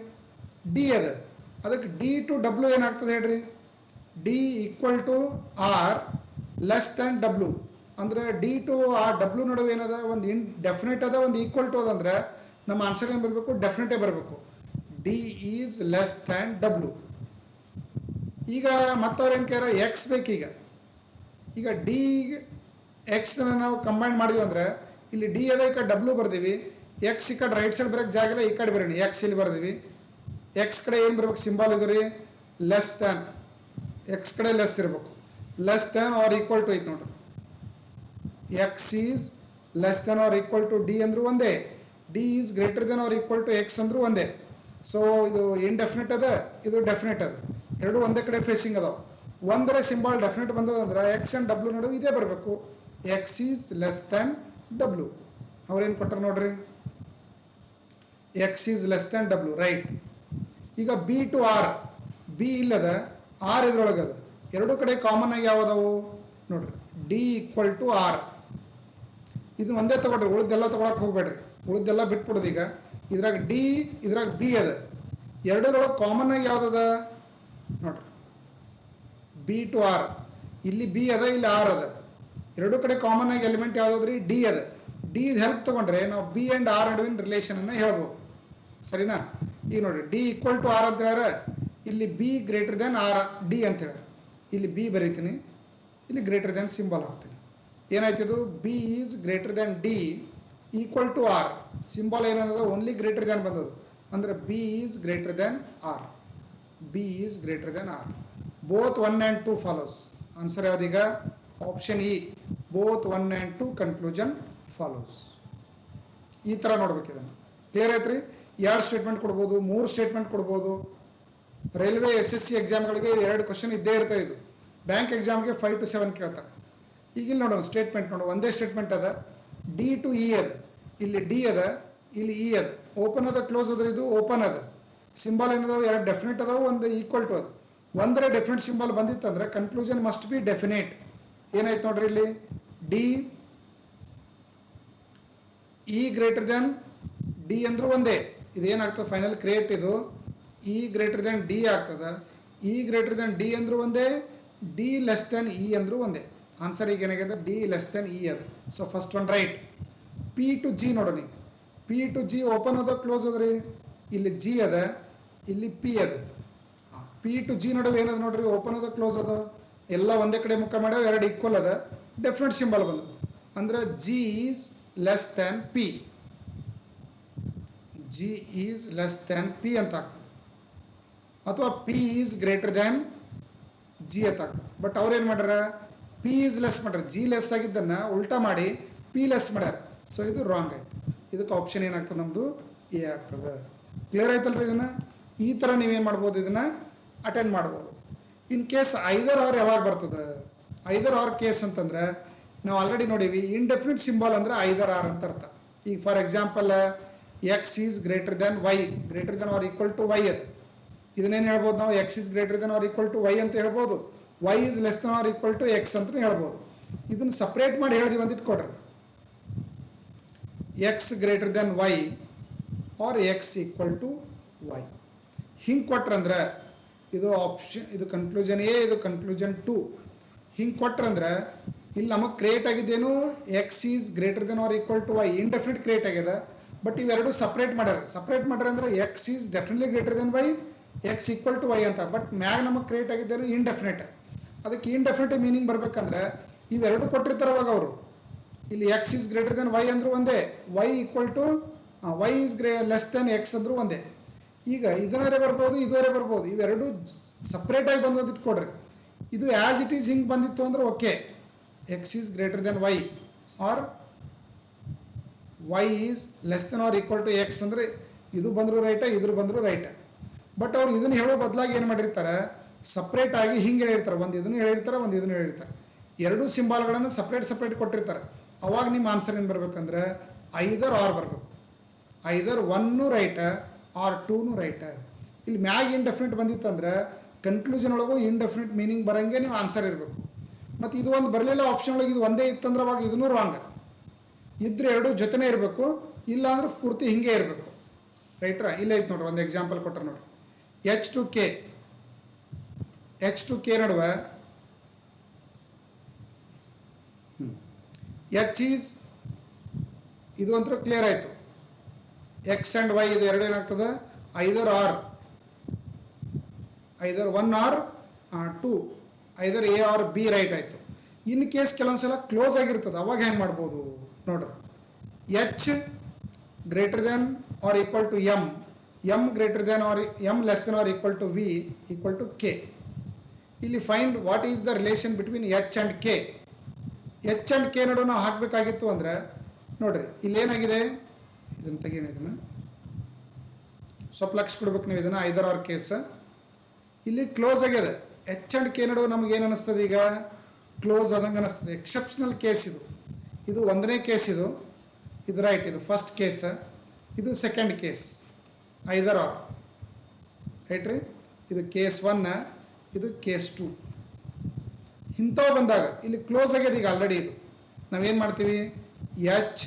ಡಿ ಅದ. ಅದಕ್ಕೆ ಡಿ ಟು ಡಬ್ಲ್ಯೂ ಏನಾಗ್ತದೆ ಹೇಳ್ರಿ, D equal to R less than W. ಅಂದ್ರೆ ಡಿ ಟು ಆರ್ ಡಬ್ಲ್ಯೂ ನಡುವೆ ಏನದ, ಒಂದು ಡೆಫಿನೆಟ್ ಅದ, ಒಂದು ಈಕ್ವಲ್ ಟು ಅದಂದ್ರೆ ನಮ್ಮ ಆನ್ಸರ್ ಏನ್ ಬರಬೇಕು, ಡೆಫಿನೆಟೇ ಬರಬೇಕು. D is less than W. ಈಗ ಮತ್ತವ್ರು ಏನ್ ಕೇಳ, ಎಕ್ಸ್ ಬೇಕೀಗ. ಈಗ ಡಿ ಎಕ್ಸ್ ನಾವು ಕಂಬೈನ್ ಮಾಡಿದ್ವಿ ಅಂದ್ರೆ ಇಲ್ಲಿ ಡಿ ಅದ, ಈ ಕಡೆ ಡಬ್ಲ್ಯೂ ಬರ್ದೀವಿ. ಎಕ್ಸ್ ಈ ಕಡೆ ರೈಟ್ ಸೈಡ್ ಬರಕ್ ಜಾಗ ಇಲ್ಲ, ಈ ಕಡೆ ಬರೋಣ. ಎಕ್ಸ್ ಇಲ್ಲಿ ಬರ್ದೀವಿ. ಎಕ್ಸ್ ಕಡೆ ಏನ್ ಬರ್ಬೇಕು ಸಿಂಬಲ್ ಇದು ರೀ, ಲೆಸ್ ದ್ಯಾನ್. ಎಕ್ಸ್ ಕಡೆ ಲೆಸ್ ಇರಬೇಕು, less than or equal to ಐತ್ ನೋಡ್ರಿ. X is less than or equal to D ಅಂದ್ರೂ ಒಂದೇ, D is greater than or equal to X ಅಂದ್ರೂ ಒಂದೇ. ಸೊ ಇದು ಇಂಡೆಫಿನಿಟ್ ಅದ, ಇದು ಡೆಫಿನೆಟ್ ಅದ, ಎರಡು ಒಂದೇ ಕಡೆ ಫೇಸಿಂಗ್ ಅದಾವ. ಒಂದರ ಸಿಂಬಾಲ್ ಡೆಫಿನೆಟ್ ಬಂದದಂದ್ರೆ ಎಕ್ಸ್ ಅಂಡ್ ಡಬ್ಲ್ಯೂ ನಡುವೆ ಇದೇ ಬರಬೇಕು, X is less than W. ಅವ್ರೇನು ಕೊಟ್ಟಾರ ನೋಡ್ರಿ, X is less than W, right. ಈಗ ಬಿ ಟು ಆರ್, ಬಿ ಇಲ್ಲದ, ಆರ್ ಇದ್ರೊಳಗದ, ಎರಡು ಕಡೆ ಕಾಮನ್ ಆಗಿ ಯಾವ್ದವು ನೋಡ್ರಿ, ಡಿ ಈಕ್ವಲ್ ಟು ಆರ್. ಇದನ್ನ ಒಂದೇ ತಗೊಳ್ರಿ, ಉಳಿದೆಲ್ಲ ತಗೊಳಕ್ ಹೋಗ್ಬೇಡ್ರಿ, ಉಳಿದೆಲ್ಲ ಬಿಟ್ಬಿಡುದು. ಈಗ ಇದ್ರಾಗ ಡಿ, ಇದ್ರಾಗ ಬಿ ಅದ, ಎರಡರೊಳಗೆ ಕಾಮನ್ ಆಗಿ ಯಾವ್ದದ ನೋಡ್ರಿ, ಬಿ ಟು ಆರ್. ಇಲ್ಲಿ ಬಿ ಅದ, ಇಲ್ಲಿ ಆರ್ ಅದ, ಎರಡು ಕಡೆ ಕಾಮನ್ ಆಗಿ ಎಲಿಮೆಂಟ್ ಯಾವ್ದಾದ್ರಿ, ಡಿ ಅದ. ಡಿ ಹೆಲ್ಪ್ ತಗೊಂಡ್ರೆ ನಾವು ಬಿ ಅಂಡ್ ಆರ್ ನಡುವಿನ ರಿಲೇಷನ್ ಅನ್ನ ಹೇಳ್ಬೋದು, ಸರಿನಾ? ಈಗ ನೋಡಿ, ಡಿ ಈಕ್ವಲ್ ಟು ಆರ್ ಅಂತ ಹೇಳ್ಯಾರ, ಇಲ್ಲಿ B greater than or D ಅಂತ ಹೇಳ್ಯಾರ. ಇಲ್ಲಿ ಬಿ ಬರೀತೀನಿ, ಇಲ್ಲಿ ಗ್ರೇಟರ್ ದೆನ್ ಸಿಂಬಲ್ ಹಾಕ್ತೀನಿ. ಏನಾಯ್ತಿದು, B is greater than D equal to R. Symbol ಏನದ, ಓನ್ಲಿ ಗ್ರೇಟರ್ ದೆನ್ ಬಂದದು, ಅಂದ್ರೆ B is greater than R. B is greater than R. Both 1 and 2 follows. Answer ಯಾವ್ದೀಗ, option E, both 1 and 2 conclusion follows. ಈ ತರ ನೋಡ್ಬೇಕು ಇದನ್ನ. Clear ಐತ್ರಿ? 2 statement ಕೊಡ್ಬೋದು, 3 ಸ್ಟೇಟ್ಮೆಂಟ್ ಕೊಡ್ಬೋದು. ರೈಲ್ವೆ SSC ಎಕ್ಸಾಮ್ಗಳಿಗೆ 2 ಕ್ವಶನ್ ಇದ್ದೇ ಇರ್ತವೆ. ಇದು ಬ್ಯಾಂಕ್ ಎಕ್ಸಾಮ್ಗೆ 5 to 7 ಕೇಳ್ತಾರೆ. ಈಗ ಇಲ್ಲಿ ನೋಡೋಣ ಸ್ಟೇಟ್ಮೆಂಟ್, ನೋಡು ಒಂದೇ ಸ್ಟೇಟ್ಮೆಂಟ್ ಅದ, ಡಿ ಟು ಇ ಅದ, ಇಲ್ಲಿ ಡಿ ಅದ, ಇಲ್ಲಿ ಇ ಅದ, ಓಪನ್ ಅದ ಕ್ಲೋಸ್ ಅದ್ರ, ಇದು ಓಪನ್ ಅದ. ಸಿಂಬಲ್ ಏನದಾವ, 2 ಡೆಫಿನೆಟ್ ಅದಾವ, ಒಂದು ಈಕ್ವಲ್ ಟು ಅದ. ಒಂದರ ಡೆಫಿನೆಟ್ ಸಿಂಬಲ್ ಬಂದಿತ್ತಂದ್ರೆ ಕನ್ಕ್ಲೂಷನ್ ಮಸ್ಟ್ ಬಿ ಡೆಫಿನೆಟ್. ಏನಾಯ್ತು ನೋಡ್ರಿ, ಇಲ್ಲಿ D E greater than D ಅಂದ್ರೂ ಒಂದೇ. ಇದೇನಾಗ್ತದೆ ಫೈನಲ್ ಕ್ರಿಯೇಟ್, ಇದು ಇ ಗ್ರೇಟರ್ ದೆನ್ ಡಿ ಆಗ್ತದ, ಇ ಗ್ರೇಟರ್ ದೆನ್ ಡಿ ಅಂದ್ರೂ ಒಂದೇ, ಡಿ ಲೆಸ್ ದೆನ್ ಇ ಅಂದ್ರೂ ಒಂದೇ. ಆನ್ಸರ್ ಈಗ ಏನಾಗಿದೆ, ಡಿ ಲೆಸ್ ದೆನ್ ಇ ಅದ. So first one right. P to G ನೋಡೋಣ, ಪಿ ಟು ಜಿ ಓಪನ್ ಅದ ಕ್ಲೋಸ್ ಅದ್ರಿ, ಇಲ್ಲಿ ಜಿ ಅದ, ಇಲ್ಲಿ ಪಿ ಅದ. ಪಿ ಟು ಜಿ ನಡುವೆ ಏನದ ನೋಡ್ರಿ, ಓಪನ್ ಅದ ಕ್ಲೋಸ್ ಅದ, ಎಲ್ಲ ಒಂದೇ ಕಡೆ ಮುಖ ಮಾಡ್ಯಾವ, 2 ಈಕ್ವಲ್ ಅದ, ಡೆಫಿನೆಟ್ ಸಿಂಬಲ್ ಬಂದದ, ಅಂದ್ರೆ G is less than P. G is less than P ಅಂತ ಆಗ್ತದೆ, ಅಥವಾ P is greater then G ಅಂತ ಆಗ್ತದೆ. ಬಟ್ ಅವ್ರೇನ್ ಮಾಡ್ಯಾರ, ಪಿ ಈಸ್ ಲೆಸ್ ಮಾಡ್ಯಾರ, ಜಿ ಲೆಸ್ ಆಗಿದ್ದನ್ನ ಉಲ್ಟಾ ಮಾಡಿ ಪಿ ಲೆಸ್ ಮಾಡ್ಯಾರ. ಸೊ ಇದು ರಾಂಗ್ ಆಯ್ತು. ಇದಕ್ಕೆ ಆಪ್ಷನ್ ಏನಾಗ್ತದೆ, ನಮ್ದು ಎ ಆಗ್ತದೆ. ಕ್ಲಿಯರ್ ಆಯ್ತಲ್ರಿ? ಇದನ್ನ ಈ ತರ ನೀವೇನ್ ಮಾಡ್ಬೋದು, ಇದನ್ನ ಅಟೆಂಡ್ ಮಾಡ್ಬೋದು. ಇನ್ ಕೇಸ್ ಐದರ್ ಆರ್ ಯಾವಾಗ ಬರ್ತದೆ, ಐದರ್ ಆರ್ ಕೇಸ್ ಅಂತಂದ್ರೆ ನಾವು ಆಲ್ರೆಡಿ ನೋಡೀವಿ, ಇಂಡೆಫಿನಿಟ್ ಸಿಂಬಲ್ ಅಂದ್ರೆ ಐದರ್ ಆರ್ ಅಂತ ಅರ್ಥ. ಈಗ for example X is greater than Y, greater than or equal to Y ಅದು. ಇದನ್ನೇನು ಹೇಳ್ಬೋದು ನಾವು, X is greater than or equal to Y ಅಂತ ಹೇಳ್ಬೋದು, Y is less than or equal to X ಅಂತ ಹೇಳ್ಬೋದು. ಇದನ್ನ ಸಪ್ರೇಟ್ ಮಾಡಿ ಹೇಳಿದೀವಿ ಅಂತ ಇಟ್ಕೊಡ್ರಿ, X greater than Y or X equal to Y. ಹಿಂಗೆ ಕೊಟ್ರಂದ್ರೆ ಇದು ಆಪ್ಷನ್, ಇದು ಕನ್ಕ್ಲೂಷನ್ ಎ, ಇದು ಕನ್ಕ್ಲೂಷನ್ 2. ಹಿಂಗೆ ಕೊಟ್ರಂದ್ರೆ ಇಲ್ಲಿ ನಮಗೆ ಕ್ರಿಯೇಟ್ ಆಗಿದ್ದೇನು, X is greater than or equal to Y, indefinite create ಆಗ್ಯದ. ಬಟ್ ಇವೆರಡು ಸಪ್ರೇಟ್ ಮಾಡ್ಯಾರ. ಸಪ್ರೇಟ್ ಮಾಡ್ಯಾರ ಅಂದ್ರೆ X is definitely greater than Y, X equal to Y ಅಂತ. ಬಟ್ ಮ್ಯಾಗ ನಮಗೆ ಕ್ರಿಯೇಟ್ ಆಗಿದ್ದೇನು, ಇಂಡೆಫಿನೆಟ್. ಅದಕ್ಕೆ ಇಂಡೆಫಿನೆಟ್ ಮೀನಿಂಗ್ ಬರ್ಬೇಕಂದ್ರೆ ಇವೆರಡು ಕೊಟ್ಟಿರ್ತಾರ ಅವಾಗ ಅವರು. ಇಲ್ಲಿ X is greater than Y ಅಂದ್ರೂ ಒಂದೇ, Y equal to Y is less than X ಅಂದ್ರೂ ಒಂದೇ. ಈಗ ಇದರೇ ಬರ್ಬೋದು, ಇದರೇ ಬರ್ಬೋದು, ಇವೆರಡು ಸಪ್ರೇಟ್ ಆಗಿ ಬಂದು ಇಟ್ಕೊಡ್ರಿ. ಇದು ಆಸ್ ಇಟ್ ಈಸ್ ಹಿಂಗ್ ಬಂದಿತ್ತು ಅಂದ್ರೆ okay, X is greater than Y or Y is less than or equal to X ಅಂದ್ರೆ ಇದು ಬಂದ್ರು ರೈಟ, ಇದ್ರ ಬಂದ್ರು ರೈಟ್. ಬಟ್ ಅವ್ರು ಇದನ್ನ ಹೇಳೋ ಬದಲಾಗಿ ಏನ್ ಮಾಡಿರ್ತಾರೆ, ಸಪ್ರೇಟ್ ಆಗಿ ಹಿಂಗೆ ಹೇಳಿರ್ತಾರೆ, ಒಂದು ಇದನ್ನು ಹೇಳಿರ್ತಾರೆ, ಒಂದು ಇದನ್ನು ಹೇಳಿರ್ತಾರೆ. ಎರಡೂ ಸಿಂಬಾಲ್ಗಳನ್ನು ಸಪ್ರೇಟ್ ಸಪ್ರೇಟ್ ಕೊಟ್ಟಿರ್ತಾರೆ. ಅವಾಗ ನಿಮ್ಮ ಆನ್ಸರ್ ಏನ್ ಬರ್ಬೇಕಂದ್ರೆ ಐದರ್ ಆರ್ ಬರ್ಬೇಕು. ಐದರ್ 1 ರೈಟ್ ಆರ್ 2 ರೈಟ್. ಇಲ್ಲಿ ಮ್ಯಾಗ್ ಇಂಡೆಫಿನಿಟ್ ಬಂದಿತ್ತಂದ್ರೆ ಕನ್ಕ್ಲೂಷನ್ ಒಳಗೂ ಇಂಡೆಫಿನಿಟ್ ಮೀನಿಂಗ್ ಬರಂಗೆ ನೀವು ಆನ್ಸರ್ ಇರಬೇಕು. ಮತ್ತೆ ಇದು ಒಂದು ಬರಲಿಲ್ಲ ಆಪ್ಷನ್ ಒಳಗೆ, ಇದು ಒಂದೇ ಇತ್ತಂದ್ರೆ ಅವಾಗ ಇದನ್ನು ರಾಂಗ್. ಇದ್ರೆ ಎರಡು ಜೊತೆನೇ ಇರಬೇಕು, ಇಲ್ಲ ಅಂದ್ರೆ ಪೂರ್ತಿ ಹಿಂಗೆ ಇರಬೇಕು. ರೈಟ್ರಾ? ಇಲ್ಲೇ ಐತೆ ನೋಡ್ರಿ, ಒಂದು ಎಕ್ಸಾಂಪಲ್ ಕೊಟ್ಟರೆ ನೋಡ್ರಿ, ಎಚ್ ಟು ಕೆ ನಡುವೆ ಎಚ್ ಈಸ್, ಇದು ಅಂತೂ ಕ್ಲಿಯರ್ ಆಯ್ತು. ಎಕ್ಸ್ ಅಂಡ್ ವೈ ಇದು ಎರಡು ಏನಾಗ್ತದೆ, either or, either 1 or 2, either A or B right ಆಯ್ತು. ಇನ್ ಕೇಸ್ ಕೆಲವೊಂದ್ಸಲ ಕ್ಲೋಸ್ ಆಗಿರ್ತದೆ, ಅವಾಗ ಹೆಂಗ್ ಮಾಡ್ಬೋದು ನೋಡ್ರಿ, H greater than or equal to M, M greater than or M less than or equal to V equal to K. ಇಲ್ಲಿ find what is the relation between H and K. H and K ನಡುವೆ ನಾವು ಹಾಕಬೇಕಾಗಿತ್ತು ಅಂದ್ರೆ ನೋಡ್ರಿ, ಇಲ್ಲಿ ಏನಾಗಿದೆ, ಇದನ್ನ ತೆಗೀನಿ, ಇದನ್ನ ಸ್ವಲ್ಪ ಲಕ್ಷ ಕೊಡ್ಬೇಕು ನೀವು. ಇದನ್ನ ಐದರ್ ಆರ್ ಕೇಸ್ ಇಲ್ಲಿ ಕ್ಲೋಸ್ ಆಗಿದೆ. ಎಚ್ ಅಂಡ್ ಕೆ ನಡುವೆ ನಮ್ಗೆ ಏನು ಅನಿಸ್ತದೆ, ಈಗ ಕ್ಲೋಸ್ ಆದಂಗೆ ಅನಿಸ್ತದೆ. ಎಕ್ಸೆಪ್ಷನಲ್ ಕೇಸ್ ಇದು. ಇದು ಒಂದನೇ ಕೇಸ್, ಇದು ರೈಟ್, ಇದು ಫಸ್ಟ್ ಕೇಸ್, ಇದು second case, either are right ರೀ. ಇದು ಕೇಸ್ 1, ಇದು ಕೇಸ್ 2. ಇಂಥವು ಬಂದಾಗ ಇಲ್ಲಿ ಕ್ಲೋಸ್ ಆಗ್ಯದ. ಈಗ ಆಲ್ರೆಡಿ ಇದು ನಾವೇನು ಮಾಡ್ತೀವಿ, H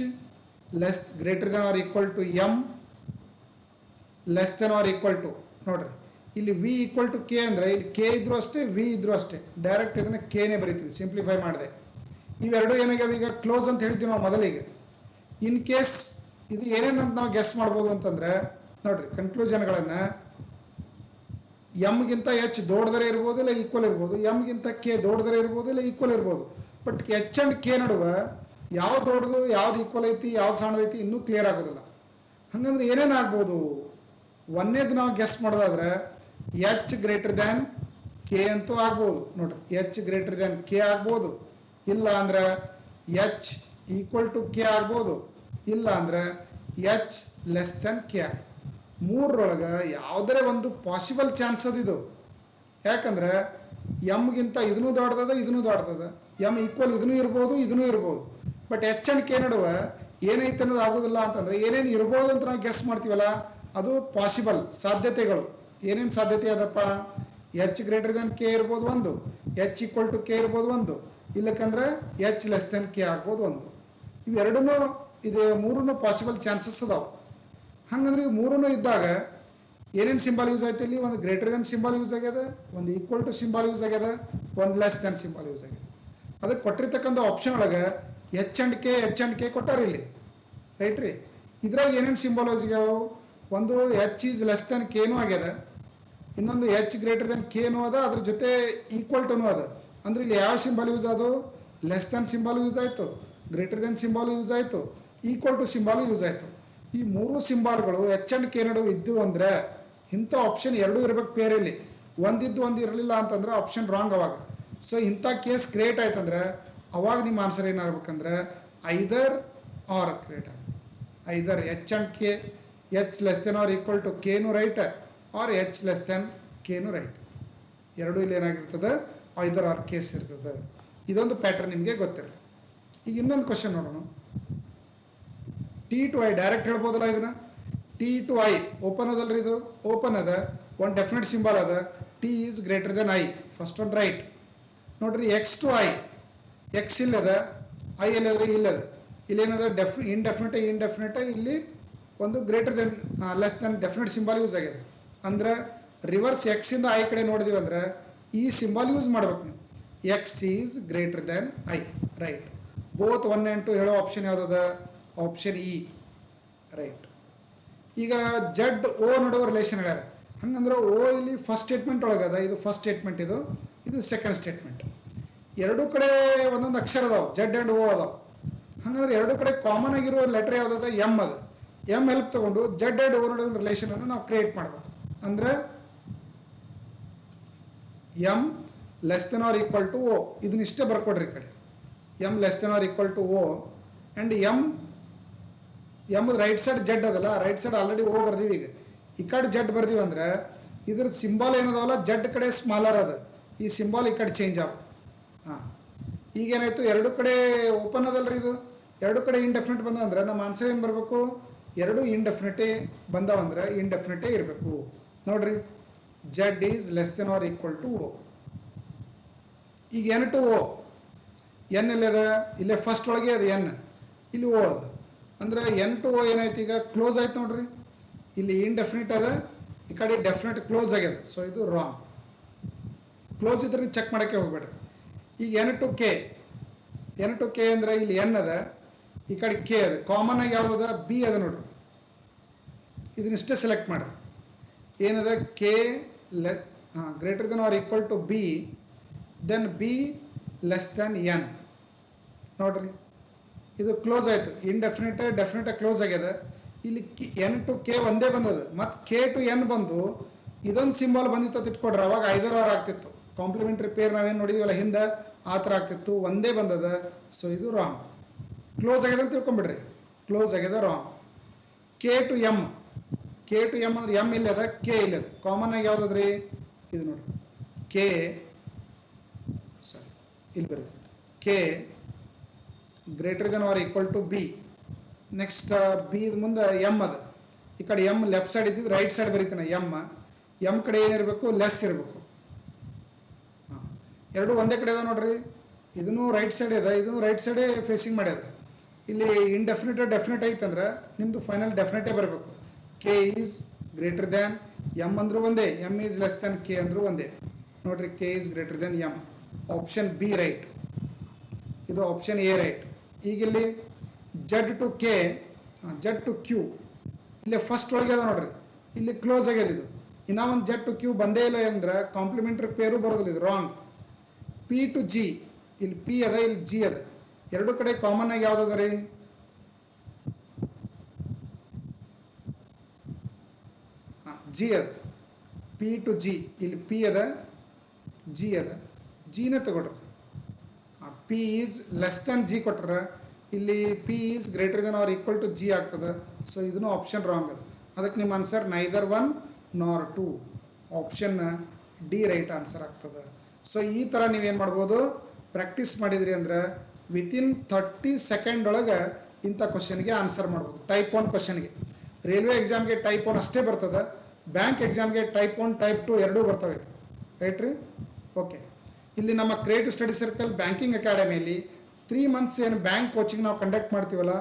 less greater than or equal to M less than or equal to, ನೋಡ್ರಿ ಇಲ್ಲಿ ವಿ ಈಕ್ವಲ್ ಟು ಕೆ ಅಂದರೆ ಇಲ್ಲಿ ಕೆ ಇದ್ರು ಅಷ್ಟೇ, ವಿ ಇದ್ರು ಅಷ್ಟೇ. ಡೈರೆಕ್ಟ್ ಇದನ್ನ ಕೆನೇ ಬರಿತೀವಿ, ಸಿಂಪ್ಲಿಫೈ ಮಾಡಿದೆ. ಇವೆರಡು ಏನಾಗ್ಯಾವ ಈಗ ಕ್ಲೋಸ್ ಅಂತ ಹೇಳಿದ್ವಿ ನಾವು ಮೊದಲಿಗೆ. ಇನ್ ಕೇಸ್ ಇದು ಏನೇನಂತ ನಾವು ಗೆಸ್ ಮಾಡ್ಬೋದು ಅಂತಂದ್ರೆ, ನೋಡ್ರಿ ಕನ್ಕ್ಲೂಷನ್ಗಳನ್ನ ಎಮ್ಗಿಂತ ಎಚ್ ದೊಡ್ಡದರೆ ಇರ್ಬೋದು, ಇಲ್ಲ ಈಕ್ವಲ್ ಇರ್ಬೋದು. ಎಮ್ಗಿಂತ ಕೆ ದೊಡ್ಡದರೆ ಇರ್ಬೋದು, ಇಲ್ಲ ಈಕ್ವಲ್ ಇರ್ಬೋದು. ಬಟ್ ಎಚ್ ಅಂಡ್ ಕೆ ನಡುವೆ ಯಾವ್ದು ದೊಡ್ಡದು ಯಾವ್ದು ಈಕ್ವಲ್ ಐತಿ ಯಾವ್ದು ಸಣ್ಣದೈತಿ ಇನ್ನೂ ಕ್ಲಿಯರ್ ಆಗೋದಿಲ್ಲ. ಹಂಗಂದ್ರೆ ಏನೇನಾಗ್ಬೋದು, ಒಂದೇದು ನಾವು ಗೆಸ್ ಮಾಡೋದಾದ್ರೆ ಎಚ್ ಗ್ರೇಟರ್ ದ್ಯಾನ್ ಕೆ ಅಂತೂ ಆಗ್ಬೋದು. ನೋಡ್ರಿ ಎಚ್ ಗ್ರೇಟರ್ ದ್ಯಾನ್ ಕೆ ಆಗ್ಬೋದು, ಇಲ್ಲ ಅಂದ್ರೆ ಎಚ್ ಈಕ್ವಲ್ ಟು ಕೆ ಆಗ್ಬೋದು, ಇಲ್ಲ ಅಂದ್ರೆ ಎಚ್ ಲೆಸ್ ದ್ಯಾನ್ ಕೆ ಆಗ್ಬೋದು. ಮೂರರೊಳಗೆ ಯಾವುದೇ ಒಂದು ಪಾಸಿಬಲ್ ಚಾನ್ಸ್ ಅದಿದು. ಯಾಕಂದ್ರೆ ಎಮ್ಗಿಂತ ಇದನ್ನೂ ದೊಡ್ಡದ ಇದನ್ನೂ ದೊಡ್ಡದ, ಎಮ್ ಈಕ್ವಲ್ ಇದನ್ನೂ ಇರ್ಬೋದು ಇದನ್ನೂ ಇರ್ಬೋದು. ಬಟ್ ಎಚ್ ಅಂಡ್ ಕೆ ನಡುವೆ ಏನೈತೆ ಅನ್ನೋದು ಆಗೋದಿಲ್ಲ. ಅಂತಂದ್ರೆ ಏನೇನು ಇರ್ಬೋದು ಅಂತ ನಾವು ಗೆಸ್ ಮಾಡ್ತೀವಲ್ಲ, ಅದು ಪಾಸಿಬಲ್ ಸಾಧ್ಯತೆಗಳು. ಏನೇನು ಸಾಧ್ಯತೆ ಅದಪ್ಪ, ಎಚ್ ಗ್ರೇಟರ್ ದೆನ್ ಕೆ ಇರ್ಬೋದು ಒಂದು, ಎಚ್ ಈಕ್ವಲ್ ಟು ಕೆ ಇರ್ಬೋದು ಒಂದು, ಇಲ್ಲಕ್ಕಂದ್ರೆ ಎಚ್ ಲೆಸ್ ದೆನ್ ಕೆ ಆಗ್ಬೋದು ಒಂದು. ಇವೆರಡೂ ಇದು ಮೂರನ್ನು ಪಾಸಿಬಲ್ ಚಾನ್ಸಸ್ ಅದಾವ. ಹಂಗಂದ್ರೆ ಇವು ಮೂರನ್ನು ಇದ್ದಾಗ ಏನೇನು ಸಿಂಬಲ್ ಯೂಸ್ ಆಯ್ತು, ಇಲ್ಲಿ ಒಂದು ಗ್ರೇಟರ್ ದೆನ್ ಸಿಂಬಲ್ ಯೂಸ್ ಆಗ್ಯದ, ಒಂದು ಈಕ್ವಲ್ ಟು ಸಿಂಬಲ್ ಯೂಸ್ ಆಗ್ಯದ, ಒಂದು ಲೆಸ್ ದೆನ್ ಸಿಂಬಲ್ ಯೂಸ್ ಆಗ್ಯದ. ಅದಕ್ಕೆ ಕೊಟ್ಟಿರ್ತಕ್ಕಂಥ ಆಪ್ಷನ್ ಒಳಗೆ ಎಚ್ ಅಂಡ್ ಕೆ ಕೊಟ್ಟಾರ ಇಲ್ಲಿ ರೈಟ್ ರೀ. ಇದ್ರಾಗ ಏನೇನು ಸಿಂಬಲ್ ಯೂಸ್ ಆಗ್ಯಾವ, ಒಂದು ಎಚ್ ಈಸ್ ಲೆಸ್ ದೆನ್ ಕೆನೂ ಆಗ್ಯದ, ಇನ್ನೊಂದು ಎಚ್ ಗ್ರೇಟರ್ ದೆನ್ ಕೆನೂ ಅದ, ಅದ್ರ ಜೊತೆ ಈಕ್ವಲ್ ಟುನೂ ಅದ. ಅಂದ್ರೆ ಇಲ್ಲಿ ಯಾವ ಸಿಂಬಲ್ ಯೂಸ್ ಅದು, ಲೆಸ್ ದೆನ್ ಸಿಂಬಲ್ ಯೂಸ್ ಆಯ್ತು, ಗ್ರೇಟರ್ ದೆನ್ ಸಿಂಬಲ್ ಯೂಸ್ ಆಯ್ತು, ಈಕ್ವಲ್ ಟು ಸಿಂಬಲ್ ಯೂಸ್ ಆಯ್ತು. ಈ ಮೂರು ಸಿಂಬಲ್ಗಳು ಎಚ್ ಅಂಡ್ ಕೆ ನಡುವೆ ಇದ್ದು ಅಂದ್ರೆ ಇಂಥ ಆಪ್ಷನ್ ಎರಡೂ ಇರ್ಬೇಕು ಪೇರಲ್ಲಿ. ಒಂದಿದ್ದು ಒಂದು ಇರಲಿಲ್ಲ ಅಂತಂದ್ರೆ ಆಪ್ಷನ್ ರಾಂಗ್ ಅವಾಗ. ಸೊ ಇಂಥ ಕೇಸ್ ಕ್ರಿಯೇಟ್ ಆಯ್ತಂದ್ರೆ ಅವಾಗ ನಿಮ್ಮ ಆನ್ಸರ್ ಏನಾಗ್ಬೇಕಂದ್ರೆ ಐದರ್ ಆರ್ ಕ್ರಿಯೇಟ್ ಆಗ. Either H and K, H less than or equal to ಕೆನೂ right, or H less than ಕೆನೂ ರೈಟ್. ಎರಡೂ ಇಲ್ಲಿ ಏನಾಗಿರ್ತದೆ, ಐದರ್ ಆರ್ ಕೇಸ್ ಇರ್ತದೆ. ಇದೊಂದು ಪ್ಯಾಟರ್ನ್ ನಿಮಗೆ ಗೊತ್ತಿರಲಿ. ಈಗ ಇನ್ನೊಂದು ಕ್ವಶನ್ ನೋಡೋಣ. ಟಿ ಟು ಐ ಡೈರೆಕ್ಟ್ ಹೇಳ್ಬೋದಲ್ಲ ಇದನ್ನ. ಟಿ ಟು ಐ ಓಪನ್ ಅದಲ್ರಿ, ಇದು ಓಪನ್ ಅದ, ಒಂದು ಡೆಫಿನೆಟ್ ಸಿಂಬಲ್ ಅದ, T is greater then I. First one right. ನೋಡ್ರಿ ಎಕ್ಸ್ ಟು ಐ, ಎಕ್ಸ್ ಇಲ್ಲದ, ಐ ಎಲ್ಲದ್ರಿ ಇಲ್ಲದ. ಇಲ್ಲಿ ಏನದ ಇಂಡೆಫಿನೆಟ್, ಇಲ್ಲಿ ಒಂದು greater than less than definite symbol use ಆಗಿದೆ. ಅಂದ್ರೆ ರಿವರ್ಸ್ ಎಕ್ಸ್ ಇಂದ ಐ ಕಡೆ ನೋಡಿದೀವಿ ಅಂದ್ರೆ ಈ ಸಿಂಬಲ್ ಯೂಸ್ ಮಾಡ್ಬೇಕು ನೀವು. X is greater then I right. Both 1 and 2 ಹೇಳೋ ಆಪ್ಷನ್ ಯಾವ್ದದ, ಆಪ್ಷನ್ ಇ ರೈಟ್. ಈಗ ಜೆಡ್ ಓ ನಡುವ ರಿಲೇಷನ್ ಹೇಳ್ಯಾರ. ಹಂಗಂದ್ರೆ ಓ ಇಲ್ಲಿ ಫಸ್ಟ್ ಸ್ಟೇಟ್ಮೆಂಟ್ ಒಳಗದ, ಇದು ಫಸ್ಟ್ ಸ್ಟೇಟ್ಮೆಂಟ್, ಇದು ಸೆಕೆಂಡ್ ಸ್ಟೇಟ್ಮೆಂಟ್. ಎರಡೂ ಕಡೆ ಒಂದೊಂದು ಅಕ್ಷರ ಅದಾವ, ಜೆಡ್ ಅಂಡ್ ಓ ಅದಾವ. ಹಂಗಂದ್ರೆ ಎರಡೂ ಕಡೆ ಕಾಮನ್ ಆಗಿರುವ ಲೆಟರ್ ಯಾವ್ದದ, ಎಮ್ ಅದ. ಎಮ್ ಹೆಲ್ಪ್ ತಗೊಂಡು ಜೆಡ್ ಅಂಡ್ ಓ ನಡುವಿನ ರಿಲೇಷನ್ ಅನ್ನು ನಾವು ಕ್ರಿಯೇಟ್ ಮಾಡ್ಬೇಕು. ಅಂದ್ರೆ M less than or equal to O, ಇದನ್ನ ಇಷ್ಟೇ ಬರ್ಕೊಡ್ರಿ ಈ ಕಡೆ. M less than or equal to O and M right side Z ಅದಲ್ಲ, ರೈಟ್ ಸೈಡ್ ಆಲ್ರೆಡಿ ಓ ಬರ್ದೀವಿ. ಈಗ ಈ ಕಡೆ ಜೆಡ್ ಬರ್ದೀವಿ ಅಂದ್ರೆ ಇದ್ರ ಸಿಂಬಲ್ ಏನದಾವಲ್ಲ ಜೆಡ್ ಕಡೆ ಸ್ಮಾಲರ್ ಅದ, ಈ ಸಿಂಬಲ್ ಈ ಕಡೆ ಚೇಂಜ್ ಆಗ. ಈಗೇನಾಯ್ತು, ಎರಡು ಕಡೆ ಓಪನ್ ಅದಲ್ರಿ, ಇದು ಎರಡು ಕಡೆ ಇಂಡೆಫಿನೆಟ್ ಬಂದ ಅಂದ್ರೆ ನಮ್ಮ ಆನ್ಸರ್ ಏನ್ ಬರ್ಬೇಕು, ಎರಡು ಇಂಡೆಫಿನೆಟೇ ಬಂದವಂದ್ರೆ ಇಂಡೆಫಿನೆಟೇ ಇರಬೇಕು. ನೋಡ್ರಿ Z is less than or equal to O. ಈಗ ಎನ್ ಟು ಓ, ಎನ್ ಎಲ್ಲದ, ಇಲ್ಲೇ ಫಸ್ಟ್ ಒಳಗೆ ಅದು ಎನ್, ಇಲ್ಲಿ ಓ ಅದ. ಅಂದ್ರೆ ಎನ್ ಟು ಓ ಏನಾಯ್ತು, ಈಗ ಕ್ಲೋಸ್ ಆಯ್ತು ನೋಡ್ರಿ. ಇಲ್ಲಿ ಇಂಡೆಫಿನಿಟ್ ಅದ, ಈ ಕಡೆ ಡೆಫಿನೆಟ್ ಕ್ಲೋಸ್ ಆಗ್ಯದ. ಸೊ ಇದು ರಾಂಗ್. ಕ್ಲೋಸ್ ಇದ್ರೆ ಚೆಕ್ ಮಾಡಕ್ಕೆ ಹೋಗ್ಬೇಡ್ರಿ. ಈಗ ಎನ್ ಟು ಕೆ ಅಂದ್ರೆ ಇಲ್ಲಿ ಎನ್ ಅದ, ಈ ಕಡೆ ಕೆ ಅದ. ಕಾಮನ್ ಆಗಿ ಯಾವ್ದದ, ಬಿ ಅದ ನೋಡ್ರಿ. ಇದನ್ನಿಷ್ಟೇ ಸೆಲೆಕ್ಟ್ ಮಾಡ್ರಿ. ಏನದ, K less greater than or equal to B, then B less than N. ನೋಡ್ರಿ ಇದು ಕ್ಲೋಸ್ ಆಯ್ತು. ಇಂಡೆಫಿನಿಟ್ ಡೆಫಿನೆಟ್ ಕ್ಲೋಸ್ ಆಗ್ಯದ. ಇಲ್ಲಿ ಎನ್ ಟು ಕೆ ಒಂದೇ ಬಂದದ, ಮತ್ತು ಕೆ ಟು ಎನ್ ಬಂದು ಇದೊಂದು ಸಿಂಬಲ್ ಬಂದಿತ್ತು ಅಂತ ಇಟ್ಕೊಡ್ರಿ, ಅವಾಗ ಐದರ್ ಆರ್ ಆಗ್ತಿತ್ತು. ಕಾಂಪ್ಲಿಮೆಂಟರಿ ಪೇರ್ ನಾವೇನು ನೋಡಿದೀವಲ್ಲ ಹಿಂದೆ ಆ ಥರ ಆಗ್ತಿತ್ತು. ಒಂದೇ ಬಂದದ. ಸೊ ಇದು ರಾಂಗ್. ಕ್ಲೋಸ್ ಆಗ್ಯದ ಅಂತ ತಿಳ್ಕೊಂಬಿಡ್ರಿ, ಕ್ಲೋಸ್ ಆಗ್ಯದ ರಾಂಗ್. ಕೆ ಟು ಎಮ್ ಅಂದ್ರೆ ಎಮ್ ಇಲ್ಲಿ ಅದ, ಕೆ ಇಲ್ಲಿ ಅದ. ಕಾಮನ್ ಆಗಿ ಯಾವ್ದದ್ರಿ ಇದು ನೋಡಿ, ಕೆ ಸಾರಿ ಇಲ್ಲಿ ಬರೀ K greater than or equal to B. Next B ಮುಂದೆ ಎಮ್ ಅದ, ಈ ಕಡೆ ಎಮ್ ಲೆಫ್ಟ್ ಸೈಡ್ ಇದ್ದಿದ್ದು ರೈಟ್ ಸೈಡ್ ಬರೀತಾನೆ ಎಮ್ ಕಡೆ ಏನಿರಬೇಕು, ಲೆಸ್ ಇರಬೇಕು. ಎರಡು ಒಂದೇ ಕಡೆ ಅದ ನೋಡ್ರಿ, ಇದನ್ನು ರೈಟ್ ಸೈಡ್ ಇದೆ, ಇದನ್ನು ರೈಟ್ ಸೈಡೇ ಫೇಸಿಂಗ್ ಮಾಡ್ಯದ. ಇಲ್ಲಿ ಇಂಡೆಫಿನಿಟ್ ಡೆಫಿನೆಟ್ ಐತಂದ್ರೆ ನಿಮ್ದು ಫೈನಲ್ ಡೆಫಿನೆಟೇ ಬರಬೇಕು. K is greater than M ಅಂದ್ರೂ ಒಂದೇ, M is less than K ಅಂದ್ರೂ ಒಂದೇ. ನೋಡ್ರಿ, K is greater than M, option B right, ಇದು ಆಪ್ಷನ್ ಎ ರೈಟ್. ಈಗ ಇಲ್ಲಿ Z to K, Z to Q ಇಲ್ಲಿ ಫಸ್ಟ್ ಒಳಗೆ ಅದ ನೋಡ್ರಿ, ಇಲ್ಲಿ ಕ್ಲೋಸ್ ಆಗ್ಯದ. ಇದು ಇನ್ನ ಒಂದು ಜಡ್ ಟು ಕ್ಯೂ ಬಂದೇ ಇಲ್ಲ ಅಂದ್ರೆ ಕಾಂಪ್ಲಿಮೆಂಟರಿ ಪೇರು ಬರೋದಿಲ್ಲ, ಇದು ರಾಂಗ್. ಪಿ ಟು ಜಿ, ಇಲ್ಲಿ ಪಿ ಅದ, ಇಲ್ಲಿ ಜಿ ಅದ, ಎರಡು ಕಡೆ ಕಾಮನ್ ಆಗಿ ಯಾವ್ದದ ರೀ, ಜಿ ಅದ. ಪಿ ಟು ಜಿ, ಇಲ್ಲಿ ಪಿ ಅದ, ಜಿ ಅದ, ಜಿನ ತಗೊಳ್ರಿ. P is less than G ಕೊಟ್ರ ಇಲ್ಲಿ P is greater than or equal to G ಆಗ್ತದೆ. ಸೊ ಇದನ್ನು ಆಪ್ಷನ್ ರಾಂಗ್ ಅದ. ಅದಕ್ಕೆ ನಿಮ್ಮ answer neither 1 nor 2, option D right answer ಆಗ್ತದೆ. ಸೊ ಈ ಥರ ನೀವೇನು ಮಾಡ್ಬೋದು, ಪ್ರಾಕ್ಟೀಸ್ ಮಾಡಿದ್ರಿ ಅಂದ್ರೆ ವಿತಿನ್ 30 ಸೆಕೆಂಡ್ ಒಳಗೆ ಇಂಥ ಕ್ವಶನ್ಗೆ ಆನ್ಸರ್ ಮಾಡ್ಬೋದು. ಟೈಪ್ 1 ಕ್ವಶನ್ಗೆ, ರೈಲ್ವೆ ಎಕ್ಸಾಮ್ಗೆ ಟೈಪ್ 1 ಅಷ್ಟೇ ಬರ್ತದೆ, ಬ್ಯಾಂಕ್ ಎಕ್ಸಾಮ್ಗೆ ಟೈಪ್ 1 ಟೈಪ್ 2 ಎರಡೂ ಬರ್ತವೆ, ರೈಟ್ ರೀ? ಓಕೆ, ಇಲ್ಲಿ ನಮ್ಮ ಕ್ರಿಯೇಟಿವ್ ಸ್ಟಡಿ ಸರ್ಕಲ್ ಬ್ಯಾಂಕಿಂಗ್ ಅಕಾಡೆಮಿಯಲ್ಲಿ 3 ಮಂತ್ಸ್ ಏನು ಬ್ಯಾಂಕ್ ಕೋಚಿಂಗ್ ನಾವು ಕಂಡಕ್ಟ್ ಮಾಡ್ತೀವಲ್ಲ,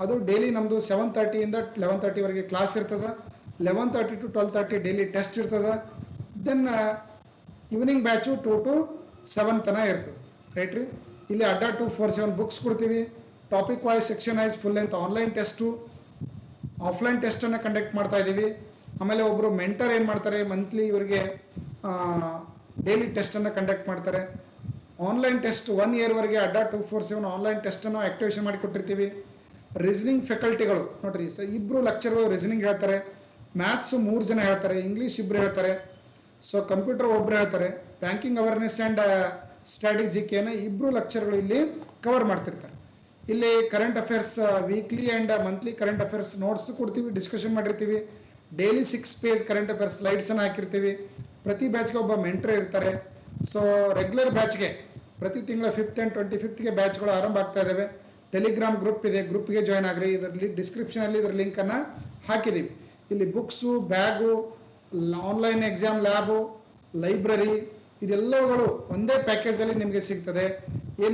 ಅದು ಡೈಲಿ ನಮ್ಮದು 7:30 ಇಂದ 11:30ವರೆಗೆ ಕ್ಲಾಸ್ ಇರ್ತದೆ. 11:30 to 12:30 ಡೈಲಿ ಟೆಸ್ಟ್ ಇರ್ತದೆ. ದೆನ್ ಈವ್ನಿಂಗ್ ಬ್ಯಾಚು 2 to 7 ತನಕ ಇರ್ತದೆ, ರೈಟ್ ರೀ? ಇಲ್ಲಿ ಅಡ್ಡಾ 247 ಬುಕ್ಸ್ ಕೊಡ್ತೀವಿ. Topic wise, section wise, full length online test, offline ಟೆಸ್ಟನ್ನು ಕಂಡಕ್ಟ್ ಮಾಡ್ತಾ ಇದ್ದೀವಿ. ಆಮೇಲೆ ಒಬ್ಬರು ಮೆಂಟರ್ ಏನು ಮಾಡ್ತಾರೆ, ಮಂತ್ಲಿ ಇವರಿಗೆ ಡೈಲಿ ಟೆಸ್ಟನ್ನು ಕಂಡಕ್ಟ್ ಮಾಡ್ತಾರೆ. ಆನ್ಲೈನ್ ಟೆಸ್ಟ್ 1 ಇಯರ್ವರೆಗೆ ಅಡ್ಡಾ 247 ಆನ್ಲೈನ್ ಟೆಸ್ಟನ್ನು ಆಕ್ಟಿವೇಶನ್ ಮಾಡಿ ಕೊಟ್ಟಿರ್ತೀವಿ. ರೀಸನಿಂಗ್ ಫ್ಯಾಕಲ್ಟಿಗಳು ನೋಡ್ರಿ, ಸೊ ಇಬ್ಬರು ಲೆಕ್ಚರ್ಗಳು ರೀಸನಿಂಗ್ ಹೇಳ್ತಾರೆ, ಮ್ಯಾಥ್ಸು 3 ಜನ ಹೇಳ್ತಾರೆ, ಇಂಗ್ಲೀಷ್ ಇಬ್ಬರು ಹೇಳ್ತಾರೆ, ಸೊ ಕಂಪ್ಯೂಟರ್ ಒಬ್ಬರು ಹೇಳ್ತಾರೆ, ಬ್ಯಾಂಕಿಂಗ್ ಅವೇರ್ನೆಸ್ ಆ್ಯಂಡ್ ಸ್ಟ್ರಾಟಜಿಕೇನ ಇಬ್ಬರು ಲೆಕ್ಚರ್ಗಳು ಇಲ್ಲಿ ಕವರ್ ಮಾಡ್ತಿರ್ತಾರೆ. ಇಲ್ಲಿ current affairs weekly and monthly current affairs notes ಕೊಡ್ತೀವಿ, ಡಿಸ್ಕಷನ್ ಮಾಡಿರ್ತೀವಿ. ಡೈಲಿ 6 ಪೇಜ್ ಕರೆಂಟ್ ಅಫೇರ್ಸ್ ಸ್ಲೈಡ್ಸನ್ನು ಹಾಕಿರ್ತೀವಿ. ಪ್ರತಿ ಬ್ಯಾಚ್ಗೆ ಒಬ್ಬ ಮೆಂಟರ್ ಇರ್ತಾರೆ. ಸೊ ರೆಗ್ಯುಲರ್ ಬ್ಯಾಚ್ಗೆ ಪ್ರತಿ ತಿಂಗಳ 5th and 25th ಬ್ಯಾಚ್ಗಳು ಆರಂಭ ಆಗ್ತಾ ಇದ್ದಾವೆ. ಟೆಲಿಗ್ರಾಮ್ ಗ್ರೂಪ್ ಇದೆ, ಗ್ರೂಪ್ಗೆ ಜಾಯ್ನ್ ಆಗ್ರಿ. ಇದರಲ್ಲಿ ಡಿಸ್ಕ್ರಿಪ್ಷನಲ್ಲಿ ಇದರ ಲಿಂಕನ್ನು ಹಾಕಿದ್ದೀವಿ. ಇಲ್ಲಿ books, bag, online exam lab, library ಇದೆಲ್ಲವುಗಳು ಒಂದೇ ಪ್ಯಾಕೇಜಲ್ಲಿ ನಿಮಗೆ ಸಿಗ್ತದೆ.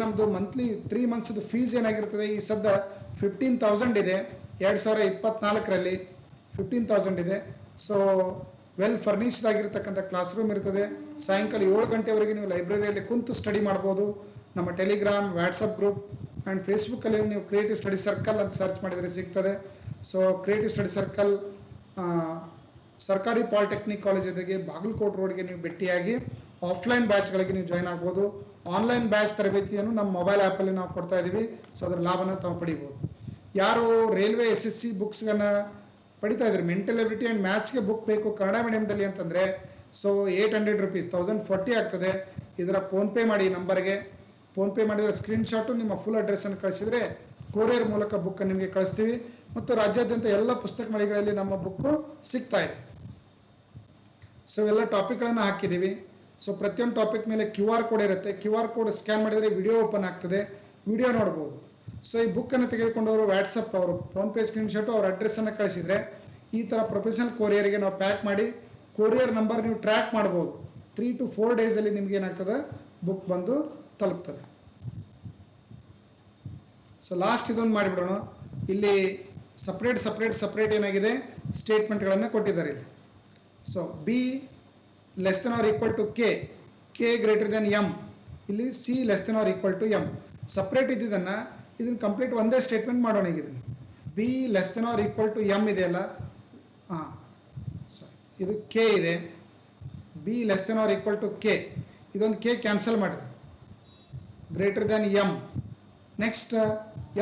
ನಮ್ಮದು ಮಂತ್ಲಿ 3 ಮಂತ್ಸ್ದು ಫೀಸ್ ಏನಾಗಿರ್ತದೆ, ಈ ಸದ್ದ 15,000 ಇದೆ. 2024ರಲ್ಲಿ 15,000 ಇದೆ. ಸೊ ವೆಲ್ ಫರ್ನಿಶ್ಡ್ ಆಗಿರ್ತಕ್ಕಂಥ ಕ್ಲಾಸ್ ರೂಮ್ ಇರ್ತದೆ. ಸಾಯಂಕಾಲ 7 ಗಂಟೆವರೆಗೆ ನೀವು ಲೈಬ್ರರಿಯಲ್ಲಿ ಕುಂತು ಸ್ಟಡಿ ಮಾಡ್ಬೋದು. ನಮ್ಮ ಟೆಲಿಗ್ರಾಮ್, ವಾಟ್ಸಪ್ ಗ್ರೂಪ್ ಆ್ಯಂಡ್ ಫೇಸ್ಬುಕ್ಕಲ್ಲಿ ನೀವು ಕ್ರಿಯೇಟಿವ್ ಸ್ಟಡಿ ಸರ್ಕಲ್ ಅಂತ ಸರ್ಚ್ ಮಾಡಿದರೆ ಸಿಗ್ತದೆ. ಸೊ ಕ್ರಿಯೇಟಿವ್ ಸ್ಟಡಿ ಸರ್ಕಲ್ ಸರ್ಕಾರಿ ಪಾಲಿಟೆಕ್ನಿಕ್ ಕಾಲೇಜ್ ಎದುರಿಗೆ ಬಾಗಲಕೋಟೆ ರೋಡ್ಗೆ ನೀವು ಭೇಟಿಯಾಗಿ ಆಫ್ಲೈನ್ ಬ್ಯಾಚ್ಗಳಿಗೆ ನೀವು ಜಾಯ್ನ್ ಆಗ್ಬೋದು. ಆನ್ಲೈನ್ ಬ್ಯಾಚ್ ತರಬೇತಿಯನ್ನು ನಮ್ಮ ಮೊಬೈಲ್ ಆ್ಯಪಲ್ಲಿ ನಾವು ಕೊಡ್ತಾ ಇದ್ದೀವಿ. ಸೊ ಅದರ ಲಾಭನ ತಾವು ಪಡಿಬೋದು. ಯಾರು ರೈಲ್ವೆ SSC ಬುಕ್ಸ್ಗಳನ್ನು ಪಡಿತಾ ಇದ್ರಿ, ಮೆಂಟಲ್ ಎಬಿಲಿಟಿ ಆ್ಯಂಡ್ ಮ್ಯಾಥ್ಸ್ಗೆ ಬುಕ್ ಬೇಕು ಕನ್ನಡ ಮೀಡಿಯಮ್ದಲ್ಲಿ ಅಂತಂದರೆ, ಸೊ 800 rupees 1040 ಆಗ್ತದೆ. ಇದರ ಫೋನ್ಪೇ ಮಾಡಿ ನಂಬರ್ಗೆ. ಫೋನ್ಪೇ ಮಾಡಿದರೆ ಸ್ಕ್ರೀನ್ಶಾಟು ನಿಮ್ಮ ಫುಲ್ ಅಡ್ರೆಸ್ಸನ್ನು ಕಳಿಸಿದರೆ ಕೊರಿಯರ್ ಮೂಲಕ ಬುಕ್ಕನ್ನು ನಿಮಗೆ ಕಳಿಸ್ತೀವಿ. ಮತ್ತು ರಾಜ್ಯಾದ್ಯಂತ ಎಲ್ಲ ಪುಸ್ತಕ ಮಳಿಗೆಗಳಲ್ಲಿ ನಮ್ಮ ಬುಕ್ಕು ಸಿಗ್ತಾ ಇದೆ. ಸೊ ಎಲ್ಲ ಟಾಪಿಕ್ಗಳನ್ನು ಹಾಕಿದ್ದೀವಿ. ಸೊ ಪ್ರತಿಯೊಂದು ಟಾಪಿಕ್ ಮೇಲೆ QR ಕೋಡ್ ಇರುತ್ತೆ. QR ಕೋಡ್ ಸ್ಕ್ಯಾನ್ ಮಾಡಿದರೆ ವಿಡಿಯೋ ಓಪನ್ ಆಗ್ತದೆ, ವಿಡಿಯೋ ನೋಡ್ಬೋದು. ಸೊ ಈ ಬುಕ್ಕನ್ನು ತೆಗೆದುಕೊಂಡವರು ವಾಟ್ಸಪ್ ಅವರು ಫೋನ್ಪೇ ಸ್ಕ್ರೀನ್ಶಾಟು ಅವ್ರ ಅಡ್ರೆಸ್ಸನ್ನು ಕಳಿಸಿದರೆ ಈ ಥರ ಪ್ರೊಫೆಷನಲ್ ಕೊರಿಯರಿಗೆ ನಾವು ಪ್ಯಾಕ್ ಮಾಡಿ ಕೊರಿಯರ್ ನಂಬರ್ ನೀವು ಟ್ರ್ಯಾಕ್ ಮಾಡ್ಬೋದು. 3 to 4 ಡೇಸಲ್ಲಿ ನಿಮ್ಗೆ ಏನಾಗ್ತದೆ, ಬುಕ್ ಬಂದು ತಲುಪ್ತದೆ. ಸೊ ಲಾಸ್ಟ್ ಇದೊಂದು ಮಾಡಿಬಿಡೋಣ. ಇಲ್ಲಿ ಸಪ್ರೇಟ್ ಏನಾಗಿದೆ, ಸ್ಟೇಟ್ಮೆಂಟ್ಗಳನ್ನು ಕೊಟ್ಟಿದ್ದಾರೆ ಇಲ್ಲಿ. So B less than or equal to K greater than M, ಇಲ್ಲಿ C less than or equal to M. Separate ಇದನ್ನು ಕಂಪ್ಲೀಟ್ ಒಂದೇ ಸ್ಟೇಟ್ಮೆಂಟ್ ಮಾಡೋಣ. ಈಗ ಇದನ್ನು B less than or equal to M ಇದೆಯಲ್ಲ, ಸಾರಿ ಇದು ಕೆ ಇದೆ. B less than or equal to K, ಇದೊಂದು ಕೆ ಕ್ಯಾನ್ಸಲ್ ಮಾಡಿರಿ. Greater than M. Next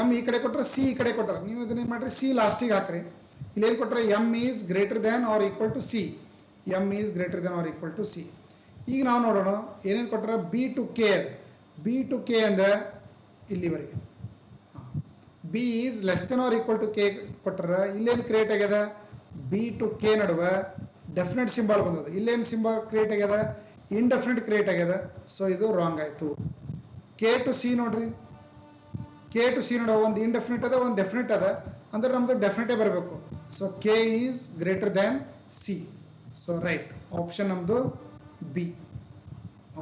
M ಈ ಕಡೆ ಕೊಟ್ಟರೆ, ಸಿ ಈ ಕಡೆ ಕೊಟ್ಟರೆ, ನೀವು ಇದನ್ನೇನು ಮಾಡಿರಿ, ಸಿ ಲಾಸ್ಟಿಗೆ ಹಾಕ್ರಿ. ಇಲ್ಲೇನು ಕೊಟ್ಟರೆ, M is greater than or equal to C, M is greater than or equal to C. ಈಗ ನಾವು ನೋಡೋಣ ಏನೇನು ಕೊಟ್ಟರೆ, ಬಿ ಟು ಕೆ ಅದು. ಬಿ ಟು ಕೆ ಅಂದರೆ ಇಲ್ಲಿವರೆಗೆ, B is less than or equal to K ಕೊಟ್ಟರ ಇಲ್ಲೇನು ಕ್ರಿಯೇಟ್ ಆಗ್ಯದ ಬಿ ಟು ಕೆ ನಡುವೆ ಡೆಫಿನೆಟ್ ಸಿಂಬಲ್ ಬಂದದ ಇಲ್ಲೇನು ಸಿಂಬಲ್ ಕ್ರಿಯೇಟ್ ಆಗ್ಯದ ಇಂಡೆಫಿನೆಟ್ ಕ್ರಿಯೇಟ್ ಆಗ್ಯದ ಸೊ ಇದು ರಾಂಗ್ ಆಯ್ತು ಕೆ ಟು ಸಿ ನೋಡ್ರಿ ಕೆ ಟು ಸಿ ನೋಡುವ ಒಂದು ಇಂಡೆಫಿನೆಟ್ ಅದ ಒಂದು ಡೆಫಿನೆಟ್ ಅದ ಅಂದ್ರೆ ನಮ್ದು ಡೆಫಿನೆಟೇ ಬರಬೇಕು so K is greater than C so right option ನಮ್ದು ಬಿ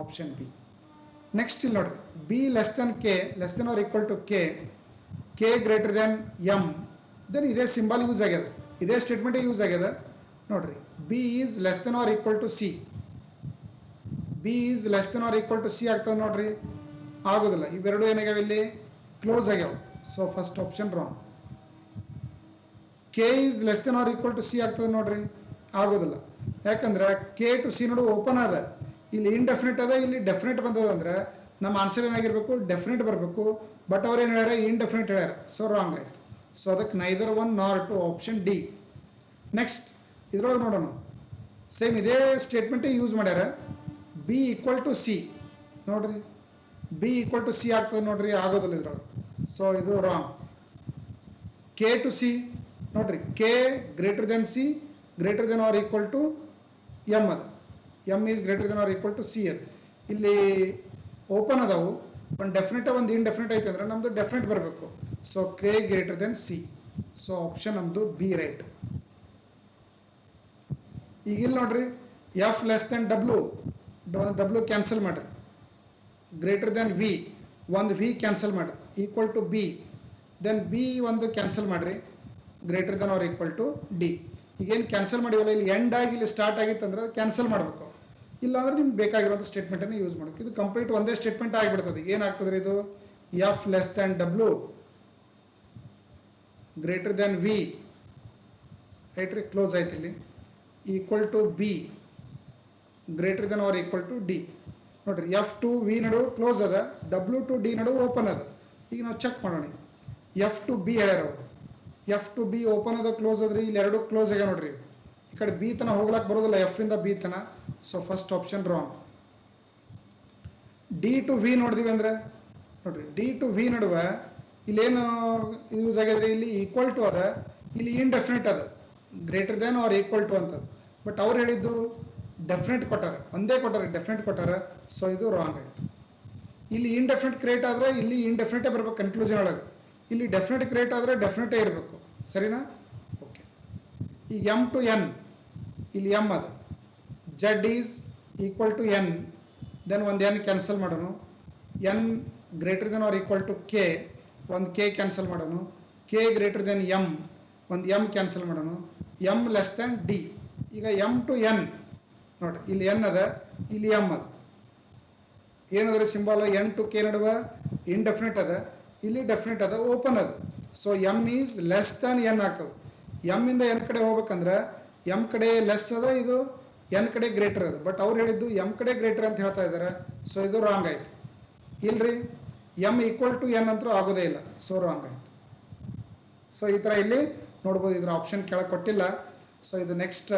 ಆಪ್ಷನ್ ಬಿ ನೆಕ್ಸ್ಟ್ ಇಲ್ಲಿ ನೋಡ್ರಿ B less than K less than or equal to K greater than M then ಇದೇ ಸಿಂಬಲ್ ಯೂಸ್ ಆಗ್ಯದ ಇದೇ ಸ್ಟೇಟ್ಮೆಂಟ್ ಯೂಸ್ ಆಗ್ಯದ ನೋಡ್ರಿ B is less than or equal to C B is less than or equal to C ಆಗ್ತದೆ ನೋಡ್ರಿ ಆಗೋದಿಲ್ಲ ಇವೆರಡು ಏನಾಗ್ಯಾವ ಇಲ್ಲಿ ಕ್ಲೋಸ್ ಆಗ್ಯಾವ so first option wrong K is less than or equal to C ಆಗ್ತದೆ ನೋಡ್ರಿ ಆಗೋದಿಲ್ಲ ಯಾಕಂದ್ರೆ ಕೆ ಟು ಸಿ ನೋಡು ಓಪನ್ ಅದ ಇಲ್ಲಿ ಇಂಡೆಫಿನೆಟ್ ಅದ ಇಲ್ಲಿ ಡೆಫಿನೆಟ್ ಬಂದದ ಅಂದ್ರೆ ನಮ್ಮ ಆನ್ಸರ್ ಏನಾಗಿರ್ಬೇಕು ಡೆಫಿನೆಟ್ ಬರಬೇಕು ಬಟ್ ಅವ್ರು ಏನು ಹೇಳ್ಯಾರ ಇಂಡೆಫಿನೆಟ್ ಹೇಳ್ಯಾರ ಸೊ ರಾಂಗ್ ಆಯ್ತು ಸೊ ಅದಕ್ಕೆ neither one nor two option D next ಇದ್ರೊಳಗೆ ನೋಡೋಣ ಸೇಮ್ ಇದೇ ಸ್ಟೇಟ್ಮೆಂಟೇ ಯೂಸ್ ಮಾಡ್ಯಾರ ಬಿ ಈಕ್ವಲ್ ಟು ಸಿ ನೋಡ್ರಿ ಬಿ ಈಕ್ವಲ್ ಟು ಸಿ ಆಗ್ತದೆ ನೋಡ್ರಿ ಆಗೋದಿಲ್ಲ ಇದ್ರೊಳಗೆ ಸೊ ಇದು ರಾಂಗ್ ಕೆ ಟು ಸಿ ನೋಡ್ರಿ K greater than C greater than or equal to M ಅದ M is greater than or equal to C ಅದ ಇಲ್ಲಿ ಓಪನ್ ಅದಾವು ಒಂದು ಡೆಫಿನೆಟ್ ಒಂದು ಇಂಡೆಫಿನೆಟ್ ಐತೆ ಅಂದ್ರೆ ನಮ್ದು ಡೆಫಿನೆಟ್ ಬರಬೇಕು so K greater than C so option ನಮ್ದು ಬಿ ರೈಟ್ ಈಗ ಇಲ್ಲಿ ನೋಡ್ರಿ F less than W cancel ಮಾಡ್ರಿ ಗ್ರೇಟರ್ ದೆನ್ ವಿ ಒಂದು ವಿ ಕ್ಯಾನ್ಸಲ್ ಮಾಡ್ರಿ equal to B then B ಒಂದು ಕ್ಯಾನ್ಸಲ್ ಮಾಡ್ರಿ greater than or equal to D ಈಗೇನು ಕ್ಯಾನ್ಸಲ್ ಮಾಡಿವಲ್ಲ ಇಲ್ಲಿ ಎಂಡ್ ಆಗಿ ಇಲ್ಲಿ ಸ್ಟಾರ್ಟ್ ಆಗಿತ್ತು ಅಂದ್ರೆ ಕ್ಯಾನ್ಸಲ್ ಮಾಡಬೇಕು ಇಲ್ಲ ಅಂದ್ರೆ ನಿಮ್ಗೆ ಬೇಕಾಗಿರುವಂಥ ಸ್ಟೇಟ್ಮೆಂಟನ್ನು ಯೂಸ್ ಮಾಡಬೇಕು ಇದು ಕಂಪ್ಲೀಟ್ ಒಂದೇ ಸ್ಟೇಟ್ಮೆಂಟ್ ಆಗಿಬಿಡ್ತದೆ ಏನಾಗ್ತದ್ರಿ ಇದು F less than W greater than V right ರೀ ಕ್ಲೋಸ್ ಆಯ್ತು ಇಲ್ಲಿ equal to B greater than or equal to D ನೋಡ್ರಿ ಎಫ್ ಟು ವಿ ನಡುವೆ ಕ್ಲೋಸ್ ಅದ ಡಬ್ಲ್ಯೂ ಟು ಡಿ ನಡುವೆ ಓಪನ್ ಅದ ಈಗ ನಾವು ಚೆಕ್ ಮಾಡೋಣ ಎಫ್ ಟು ಬಿ ಹೇಳ್ಯಾರ ಅವರು ಎಫ್ ಟು ಬಿ ಓಪನ್ ಅದ ಕ್ಲೋಸ್ ಅದ್ರಿ ಇಲ್ಲಿ ಎರಡು ಕ್ಲೋಸ್ ಆಗ್ಯಾವ ನೋಡ್ರಿ ಈ ಕಡೆ ಬಿ ತನ ಹೋಗ್ಲಾಕ್ ಬರೋದಿಲ್ಲ ಎಫ್ ಇಂದ ಬಿ ತನ so first option wrong D to V ನೋಡಿದಿವಿ ಅಂದ್ರೆ ನೋಡ್ರಿ ಡಿ ಟು ವಿ ನಡುವೆ ಇಲ್ಲೇನು ಯೂಸ್ ಆಗ್ಯದ್ರಿ ಇಲ್ಲಿ ಈಕ್ವಲ್ ಟು ಅದ ಇಲ್ಲಿ ಇಂಡೆಫಿನೆಟ್ ಅದ greater than or equal to ಅಂತದ ಬಟ್ ಅವ್ರು ಹೇಳಿದ್ದು ಡೆಫಿನೆಟ್ ಕೊಟ್ಟಾರ ಒಂದೇ ಕೊಟ್ಟಾರ ಡೆಫಿನೆಟ್ ಕೊಟ್ಟಾರ ಸೊ ಇದು ರಾಂಗ್ ಆಯ್ತು ಇಲ್ಲಿ ಇಂಡೆಫಿನೆಟ್ ಕ್ರಿಯೇಟ್ ಆದ್ರೆ ಇಲ್ಲಿ ಇಂಡೆಫಿನೆಟೇ ಬರ್ಬೇಕು ಕನ್ಕ್ಲೂಷನ್ ಒಳಗೆ ಇಲ್ಲಿ ಡೆಫಿನೆಟ್ ಕ್ರಿಯೇಟ್ ಆದ್ರೆ ಡೆಫಿನೆಟೇ ಇರಬೇಕು ಸರಿನಾ ಓಕೆ ಈಗ ಎಂ ಟು ಎನ್ ಇಲ್ಲಿ ಎಂ ಅದ Z is equal to N then ಒಂದು ಎನ್ ಕ್ಯಾನ್ಸಲ್ ಮಾಡೋಣ N greater than or equal to K ಒಂದು ಕೆ ಕ್ಯಾನ್ಸಲ್ ಮಾಡೋಣ ಕೆ ಗ್ರೇಟರ್ ದೆನ್ ಎಂ ಒಂದು ಎಂ ಕ್ಯಾನ್ಸಲ್ ಮಾಡೋಣ ಎಂ ಲೆಸ್ ದೆನ್ ಡಿ ಈಗ M to N ನೋಡ್ರಿ ಇಲ್ಲಿ ಎನ್ ಅದ ಇಲ್ಲಿ ಎಂ ಅದ ಏನಂದ್ರೆ ಸಿಂಬಲ್ ಎನ್ ಟು ಕೆ ನಡುವೆ ಇಂಡೆಫಿನೆಟ್ ಅದ ಇಲ್ಲಿ ಡೆಫಿನೆಟ್ ಅದ ಓಪನ್ ಅದ so M is less Dhan N ಆಗ್ತದೆ ಎಂ ಇಂದ ಎನ್ ಕಡೆ ಹೋಗ್ಬೇಕಂದ್ರೆ ಎಂ ಕಡೆ ಲೆಸ್ ಅದ ಇದು ಎನ್ ಕಡೆ ಗ್ರೇಟರ್ ಅದ ಬಟ್ ಅವ್ರು ಹೇಳಿದ್ದು ಎಂ ಕಡೆ ಗ್ರೇಟರ್ ಅಂತ ಹೇಳ್ತಾ ಇದ್ದಾರೆ ಸೊ ಇದು ರಾಂಗ್ ಆಯ್ತು ಇಲ್ರಿ ಎಂ ಈಕ್ವಲ್ ಟು ಎನ್ ಅಂತೂ ಆಗೋದೇ ಇಲ್ಲ ಸೊ ರಾಂಗ್ ಆಯ್ತು ಸೊ ಈ ತರ ಇಲ್ಲಿ ನೋಡ್ಬೋದು ಇದ್ರ ಆಪ್ಷನ್ ಕೆಳಗೆ ಕೊಟ್ಟಿಲ್ಲ ಸೊ ಇದು ನೆಕ್ಸ್ಟ್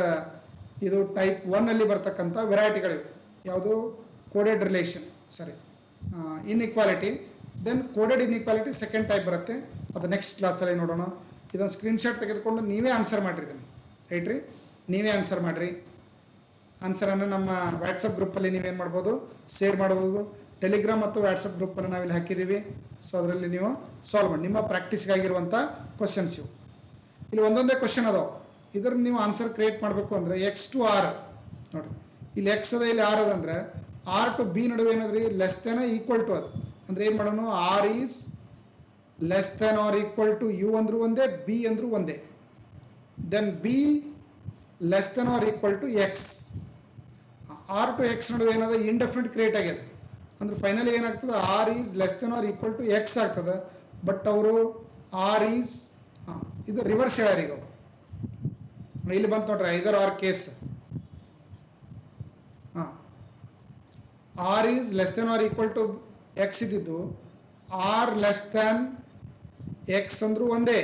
ಇದು ಟೈಪ್ 1 ಅಲ್ಲಿ ಬರ್ತಕ್ಕಂಥ ವೆರೈಟಿಗಳಿವೆ ಯಾವುದು coded relation sorry inequality then coded inequality second type ಬರುತ್ತೆ ಅದು ನೆಕ್ಸ್ಟ್ ಕ್ಲಾಸಲ್ಲಿ ನೋಡೋಣ ಇದೊಂದು ಸ್ಕ್ರೀನ್ಶಾಟ್ ತೆಗೆದುಕೊಂಡು ನೀವೇ ಆನ್ಸರ್ ಮಾಡಿರಿ ಇದನ್ನು ರೈಟ್ ರೀ ನೀವೇ ಆನ್ಸರ್ ಮಾಡಿರಿ ಆನ್ಸರನ್ನು ನಮ್ಮ ವಾಟ್ಸಪ್ ಗ್ರೂಪಲ್ಲಿ ನೀವೇನು ಮಾಡ್ಬೋದು ಶೇರ್ ಮಾಡ್ಬೋದು ಟೆಲಿಗ್ರಾಮ್ ಮತ್ತು ವಾಟ್ಸಪ್ ಗ್ರೂಪನ್ನು ನಾವಿಲ್ಲಿ ಹಾಕಿದ್ದೀವಿ ಸೊ ಅದರಲ್ಲಿ ನೀವು ಸಾಲ್ವ್ ಮಾಡಿ ನಿಮ್ಮ ಪ್ರಾಕ್ಟೀಸ್ಗಾಗಿರುವಂಥ ಕ್ವಶನ್ಸ್ ಇವು ಇಲ್ಲಿ ಒಂದೊಂದೇ ಕ್ವಶನ್ ಅದಾವೆ ಇದ್ರ ನೀವು ಆನ್ಸರ್ ಕ್ರಿಯೇಟ್ ಮಾಡಬೇಕು ಅಂದರೆ ಎಕ್ಸ್ ಟು ಆರ್ ನೋಡ್ರಿ ಇಲ್ಲಿ ಎಕ್ಸ್ ಅದ ಇಲ್ಲಿ ಆರ್ ಅದಂದ್ರೆ ಆರ್ ಟು ಬಿ ನಡುವೆ ಏನದ್ರಿ ಲೆಸ್ ದೆನ್ ಈಕ್ವಲ್ ಟು ಅದು ಅಂದ್ರೆ ಏನು ಮಾಡೋಣ R is less than or equal to U ಅಂದ್ರೂ ಒಂದೇ ಬಿ ಅಂದ್ರೂ ಒಂದೇ then B less than or equal to X R to X ನಡುವೆ ಏನದ ಇಂಡೆಫಿನೆಟ್ ಕ್ರಿಯೇಟ್ ಆಗಿದೆ ಅಂದ್ರೆ ಫೈನಲಿ ಏನಾಗ್ತದೆ R is less than or equal to X ಆಗ್ತದೆ ಬಟ್ ಅವರು ಆರ್ ಈಸ್ ಇದು ರಿವರ್ಸ್ ಹೇಳ್ಯಾರ ಈಗ ಇಲ್ಲಿ ಬಂತು ನೋಡ್ರಿ either R case R is less than or equal to X ಇದ್ದಿದ್ದು ಆರ್ ಲೆಸ್ ದೆನ್ ಎಕ್ಸ್ ಅಂದ್ರೂ ಒಂದೇ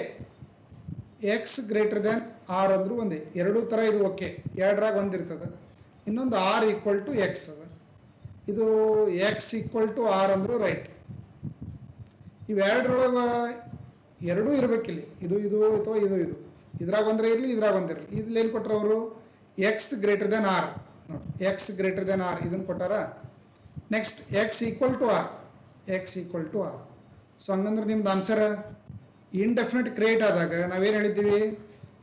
ಎಕ್ಸ್ ಗ್ರೇಟರ್ ದೆನ್ ಆರ್ ಅಂದ್ರೂ ಒಂದೇ ಎರಡೂ ತರ ಇದು ಓಕೆ ಎರಡರಾಗ ಒಂದಿರ್ತದೆ ಇನ್ನೊಂದು ಆರ್ ಈಕ್ವಲ್ ಟು ಎಕ್ಸ್ ಅದ ಇದು ಎಕ್ಸ್ ಈಕ್ವಲ್ ಟು ಆರ್ ಅಂದ್ರೂ ರೈಟ್ ಇವೆರಡರೊಳಗ ಎರಡೂ ಇರಬೇಕಿಲ್ಲಿ, ಇದು ಇದು ಅಥವಾ ಇದು ಇದು, ಇದ್ರಾಗ ಒಂದ್ರೆ ಇರಲಿ ಇದ್ರಾಗ ಒಂದಿರಲಿ. ಇಲ್ಲಿ ಏನು ಕೊಟ್ಟರು ಅವರು, X greater than R, X greater than R ಇದನ್ನು ಕೊಟ್ಟಾರ. Next X equal to R, X equal to R. So ಹಂಗಂದ್ರೆ ನಿಮ್ದು ಆನ್ಸರ್ ಇಂಡೆಫಿನಿಟ್ ಕ್ರಿಯೇಟ್ ಆದಾಗ ನಾವೇನು ಹೇಳಿದ್ದೀವಿ,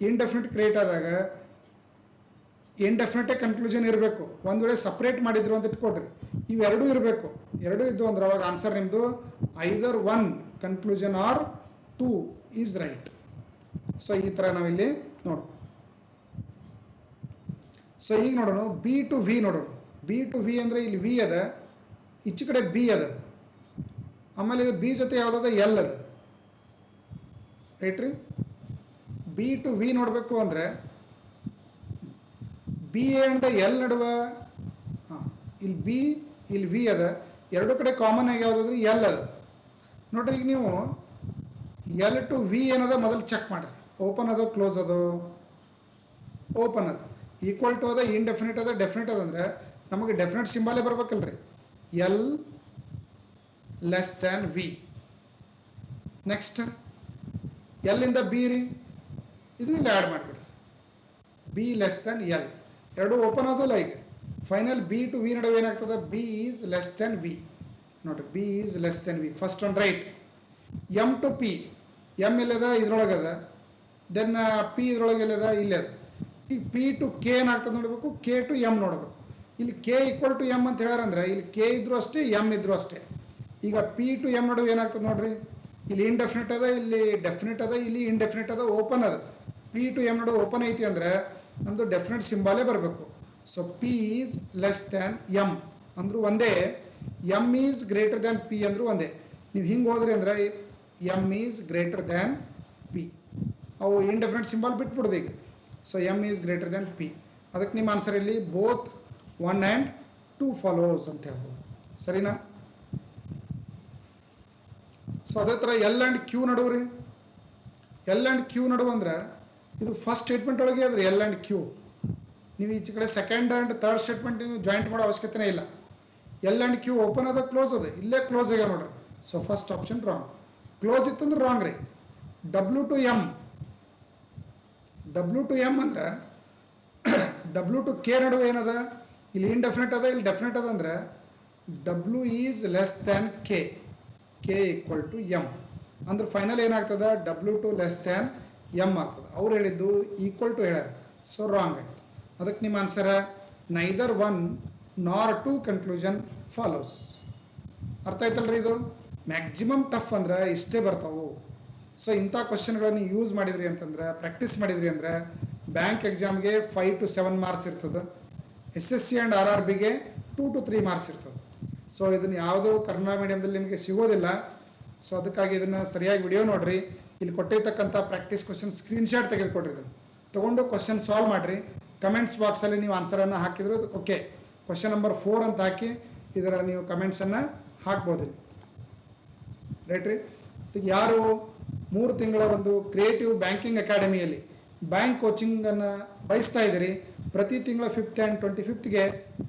ಇಂಡೆಫಿನಿಟ್ ಕ್ರಿಯೇಟ್ ಆದಾಗ ಇಂಡೆಫಿನಿಟೇ ಕನ್ಕ್ಲೂಷನ್ ಇರಬೇಕು. ಒಂದು ವೇಳೆ ಸಪ್ರೇಟ್ ಮಾಡಿದ್ರು ಅಂತ ಇಟ್ಕೊಡ್ರಿ, ಇವೆರಡೂ ಇರಬೇಕು. ಎರಡೂ ಇದ್ದು ಅಂದ್ರೆ ಅವಾಗ ಆನ್ಸರ್ ನಿಮ್ದು either one conclusion or two is right. So ಈ ತರ ನಾವಿಲ್ಲಿ ನೋಡು. ಸೊ ಈಗ ನೋಡೋಣ ಬಿ ಟು ವಿ ನೋಡೋಣ. ಬಿ ಟು ವಿ ಅಂದ್ರೆ ಇಲ್ಲಿ ವಿ ಅದ, ಈಚೆ ಕಡೆ ಬಿ ಅದ, ಆಮೇಲೆ ಇದು ಬಿ ಜೊತೆ ಯಾವ್ದದ ಎಲ್ ಅದ, ರೈಟ್ ರೀ. ಬಿ ಟು ವಿ ನೋಡ್ಬೇಕು ಅಂದ್ರೆ ಬಿ ಅಂಡ್ ಎಲ್ ನಡುವ ಇಲ್ಲಿ ಬಿ ಇಲ್ಲಿ ವಿ ಅದ, ಎರಡು ಕಡೆ ಕಾಮನ್ ಆಗಿ ಯಾವ್ದಾದ್ರಿ ಎಲ್ ಅದ. ನೋಡ್ರಿ ಈಗ ನೀವು ಎಲ್ ಟು ವಿ ಏನದ ಮೊದಲು ಚೆಕ್ ಮಾಡ್ರಿ, ಓಪನ್ ಅದೋ ಕ್ಲೋಸ್ ಅದೋ, ಓಪನ್ ಅದ. ಈಕ್ವಲ್ ಟು ಅದ, ಇಂಡೆಫಿನಿಟ್ ಅದ, ಡೆಫಿನಿಟ್ ಅದ ಅಂದ್ರೆ ನಮಗೆ ಡೆಫಿನಿಟ್ ಸಿಂಬಾಲೇ ಬರ್ಬೇಕಲ್ರಿ, L less than V. Next L ಇಂದ ಬಿ ರೀ, ಇದನ್ನ ಆ್ಯಡ್ ಮಾಡಿಬಿಡ್ರಿ, ಬಿ ಲೆಸ್ ದ್ಯಾನ್ ಎಲ್. ಎರಡು ಓಪನ್ ಆದಲ್ಲ. ಈಗ ಫೈನಲ್ ಬಿ ಟು ವಿ ನಡುವೆ ಏನಾಗ್ತದೆ, B is less than V. ನೋಡ್ರಿ B is less than V, first one right. M to P, M ಎಲ್ಲದ ಇದ್ರೊಳಗದ, ದೆನ್ ಪಿ ಇದ್ರೊಳಗೆ ಎಲ್ಲದ ಇಲ್ಲದ. ಈಗ ಪಿ ಟು ಕೆ ಏನಾಗ್ತದೆ ನೋಡ್ಬೇಕು, ಕೆ ಟು ಎಮ್ ನೋಡ್ಬೇಕು. ಇಲ್ಲಿ ಕೆ ಈಕ್ವಲ್ ಟು ಎಮ್ ಅಂತ ಹೇಳ್ಯಾರಂದ್ರೆ ಇಲ್ಲಿ ಕೆ ಇದ್ರು ಅಷ್ಟೇ, ಎಮ್ ಇದ್ರು ಅಷ್ಟೇ. ಈಗ ಪಿ ಟು ಎಮ್ ನಡುವೆ ಏನಾಗ್ತದೆ ನೋಡ್ರಿ, ಇಲ್ಲಿ ಇಂಡೆಫಿನಿಟ್ ಅದ, ಇಲ್ಲಿ ಡೆಫಿನಿಟ್ ಅದ, ಇಲ್ಲಿ ಇಂಡೆಫಿನಿಟ್ ಅದ, ಓಪನ್ ಅದ. ಪಿ ಟು ಎಮ್ ನಡುವೆ ಓಪನ್ ಐತಿ ಅಂದ್ರೆ ನಮ್ದು ಡೆಫಿನಿಟ್ ಸಿಂಬಾಲೇ ಬರಬೇಕು. So P is less than M ಅಂದ್ರೂ ಒಂದೇ, M is greater than P ಅಂದ್ರೂ ಒಂದೇ. ನೀವು ಹಿಂಗೆ ಹೋದ್ರಿ ಅಂದ್ರೆ M is greater than P, ಅವು ಇಂಡೆಫಿನಿಟ್ ಸಿಂಬಾಲ್ ಬಿಟ್ಬಿಡ್ದು ಈಗ. So M is greater than P. ಅದಕ್ಕೆ ನಿಮ್ಮ ಆನ್ಸರ್ ಇಲ್ಲಿ both one and two follows ಅಂತ ಹೇಳ್ಬೋದು, ಸರಿನಾ. ಸೊ ಅದೇ ಥರ L and Q ನಡುವ್ರಿ, L and Q ನಡುವೆ ಅಂದ್ರೆ ಇದು ಫಸ್ಟ್ ಸ್ಟೇಟ್ಮೆಂಟ್ ಒಳಗೆ ಅದ್ರಿ ಎಲ್ ಆ್ಯಂಡ್ ಕ್ಯೂ. ನೀವು ಈಚೆ ಕಡೆ ಸೆಕೆಂಡ್ ಆ್ಯಂಡ್ ಥರ್ಡ್ ಸ್ಟೇಟ್ಮೆಂಟ್ ನೀವು ಜಾಯಿಂಟ್ ಮಾಡೋ ಅವಶ್ಯಕತೆನೇ ಇಲ್ಲ. ಎಲ್ ಆ್ಯಂಡ್ ಕ್ಯೂ ಓಪನ್ ಅದ, ಕ್ಲೋಸ್ ಅದ, ಇಲ್ಲೇ ಕ್ಲೋಸ್ ಆಗ್ಯಾವ ನೋಡ್ರಿ. So first option wrong. Close ಇತ್ತಂದ್ರೆ ರಾಂಗ್ ರೀ. W to M, W to M ಅಂದ್ರೆ ಡಬ್ಲ್ಯೂ ಟು ಕೆ ನಡುವೆ ಏನದ, ಇಲ್ಲಿ ಇಂಡೆಫಿನಿಟ್ ಅದ, ಇಲ್ಲಿ ಡೆಫಿನಿಟ್ ಅದ ಅಂದ್ರೆ W is less than K, K equal to M ಅಂದ್ರೆ ಫೈನಲ್ ಏನಾಗ್ತದ, W to less than M ಆಗ್ತದೆ. ಅವ್ರು ಹೇಳಿದ್ದು ಈಕ್ವಲ್ ಟು ಹೇಳ್ಯಾರ, ಸೊ ರಾಂಗ್ ಆಯ್ತು. ಅದಕ್ಕೆ ನಿಮ್ಮ answer neither one nor two conclusion follows. ಅರ್ಥ ಆಯ್ತಲ್ರಿ. ಇದು ಮ್ಯಾಕ್ಸಿಮಮ್ ಟಫ್ ಅಂದ್ರೆ ಇಷ್ಟೇ ಬರ್ತಾವು. ಸೊ ಇಂಥ ಕ್ವಶನ್ಗಳನ್ನು ಯೂಸ್ ಮಾಡಿದ್ರಿ ಅಂತಂದ್ರೆ, ಪ್ರಾಕ್ಟೀಸ್ ಮಾಡಿದ್ರಿ ಅಂದ್ರೆ ಬ್ಯಾಂಕ್ ಎಕ್ಸಾಮ್ಗೆ 5 to 7 ಮಾರ್ಕ್ಸ್ ಇರ್ತದೆ, SSC ಆ್ಯಂಡ್ RRBಗೆ 2 to 3 ಮಾರ್ಕ್ಸ್ ಇರ್ತದೆ. ಸೊ ಇದನ್ನು ಯಾವುದೋ ಕನ್ನಡ ಮೀಡಿಯಂದಲ್ಲಿ ನಿಮಗೆ ಸಿಗೋದಿಲ್ಲ. ಸೊ ಅದಕ್ಕಾಗಿ ಇದನ್ನು ಸರಿಯಾಗಿ ವಿಡಿಯೋ ನೋಡ್ರಿ. ಇಲ್ಲಿ ಕೊಟ್ಟಿರ್ತಕ್ಕಂಥ ಪ್ರಾಕ್ಟೀಸ್ ಕ್ವಶನ್ ಸ್ಕ್ರೀನ್ಶಾಟ್ ತೆಗೆದುಕೊಡ್ರಿ, ಇದನ್ನು ತಗೊಂಡು ಕ್ವಶನ್ ಸಾಲ್ವ್ ಮಾಡಿರಿ. ಕಮೆಂಟ್ಸ್ ಬಾಕ್ಸಲ್ಲಿ ನೀವು ಆನ್ಸರನ್ನು ಹಾಕಿದ್ರು ಓಕೆ, ಕ್ವಶನ್ ನಂಬರ್ 4 ಅಂತ ಹಾಕಿ ಇದರ ನೀವು ಕಮೆಂಟ್ಸನ್ನು ಹಾಕ್ಬೋದು ಇಲ್ಲಿ, ರೈಟ್ ರೀ. ಯಾರು 3 ತಿಂಗಳ ಒಂದು ಕ್ರಿಯೇಟಿವ್ ಬ್ಯಾಂಕಿಂಗ್ ಅಕಾಡೆಮಿಯಲ್ಲಿ ಬ್ಯಾಂಕ್ ಕೋಚಿಂಗನ್ನು ಬಯಸ್ತಾ ಇದ್ದೀರಿ, ಪ್ರತಿ ತಿಂಗಳ 5th and 25th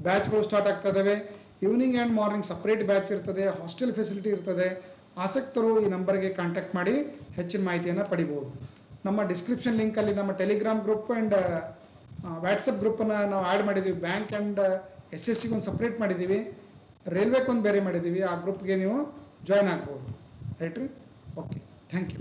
ಬ್ಯಾಚ್ಗಳು ಸ್ಟಾರ್ಟ್ ಆಗ್ತಾ ಇದ್ದಾವೆ. Evening and morning separate batch ಇರ್ತದೆ, ಹಾಸ್ಟೆಲ್ ಫೆಸಿಲಿಟಿ ಇರ್ತದೆ. ಆಸಕ್ತರು ಈ ನಂಬರ್ಗೆ ಕಾಂಟ್ಯಾಕ್ಟ್ ಮಾಡಿ ಹೆಚ್ಚಿನ ಮಾಹಿತಿಯನ್ನು ಪಡಿಬೋದು. ನಮ್ಮ ಡಿಸ್ಕ್ರಿಪ್ಷನ್ ಲಿಂಕಲ್ಲಿ ನಮ್ಮ ಟೆಲಿಗ್ರಾಮ್ ಗ್ರೂಪ್ ಆ್ಯಂಡ್ ವಾಟ್ಸಪ್ ಗ್ರೂಪನ್ನು ನಾವು ಆ್ಯಡ್ ಮಾಡಿದ್ದೀವಿ. ಬ್ಯಾಂಕ್ ಆ್ಯಂಡ್ SSCಗೆ ಒಂದು ಸಪ್ರೇಟ್ ಮಾಡಿದ್ದೀವಿ, ರೈಲ್ವೆಗೆ ಒಂದು ಬೇರೆ ಮಾಡಿದ್ದೀವಿ. ಆ ಗ್ರೂಪ್ಗೆ ನೀವು ಜಾಯ್ನ್ ಆಗ್ಬೋದು, ರೈಟ್ ರೀ. Okay, thank you.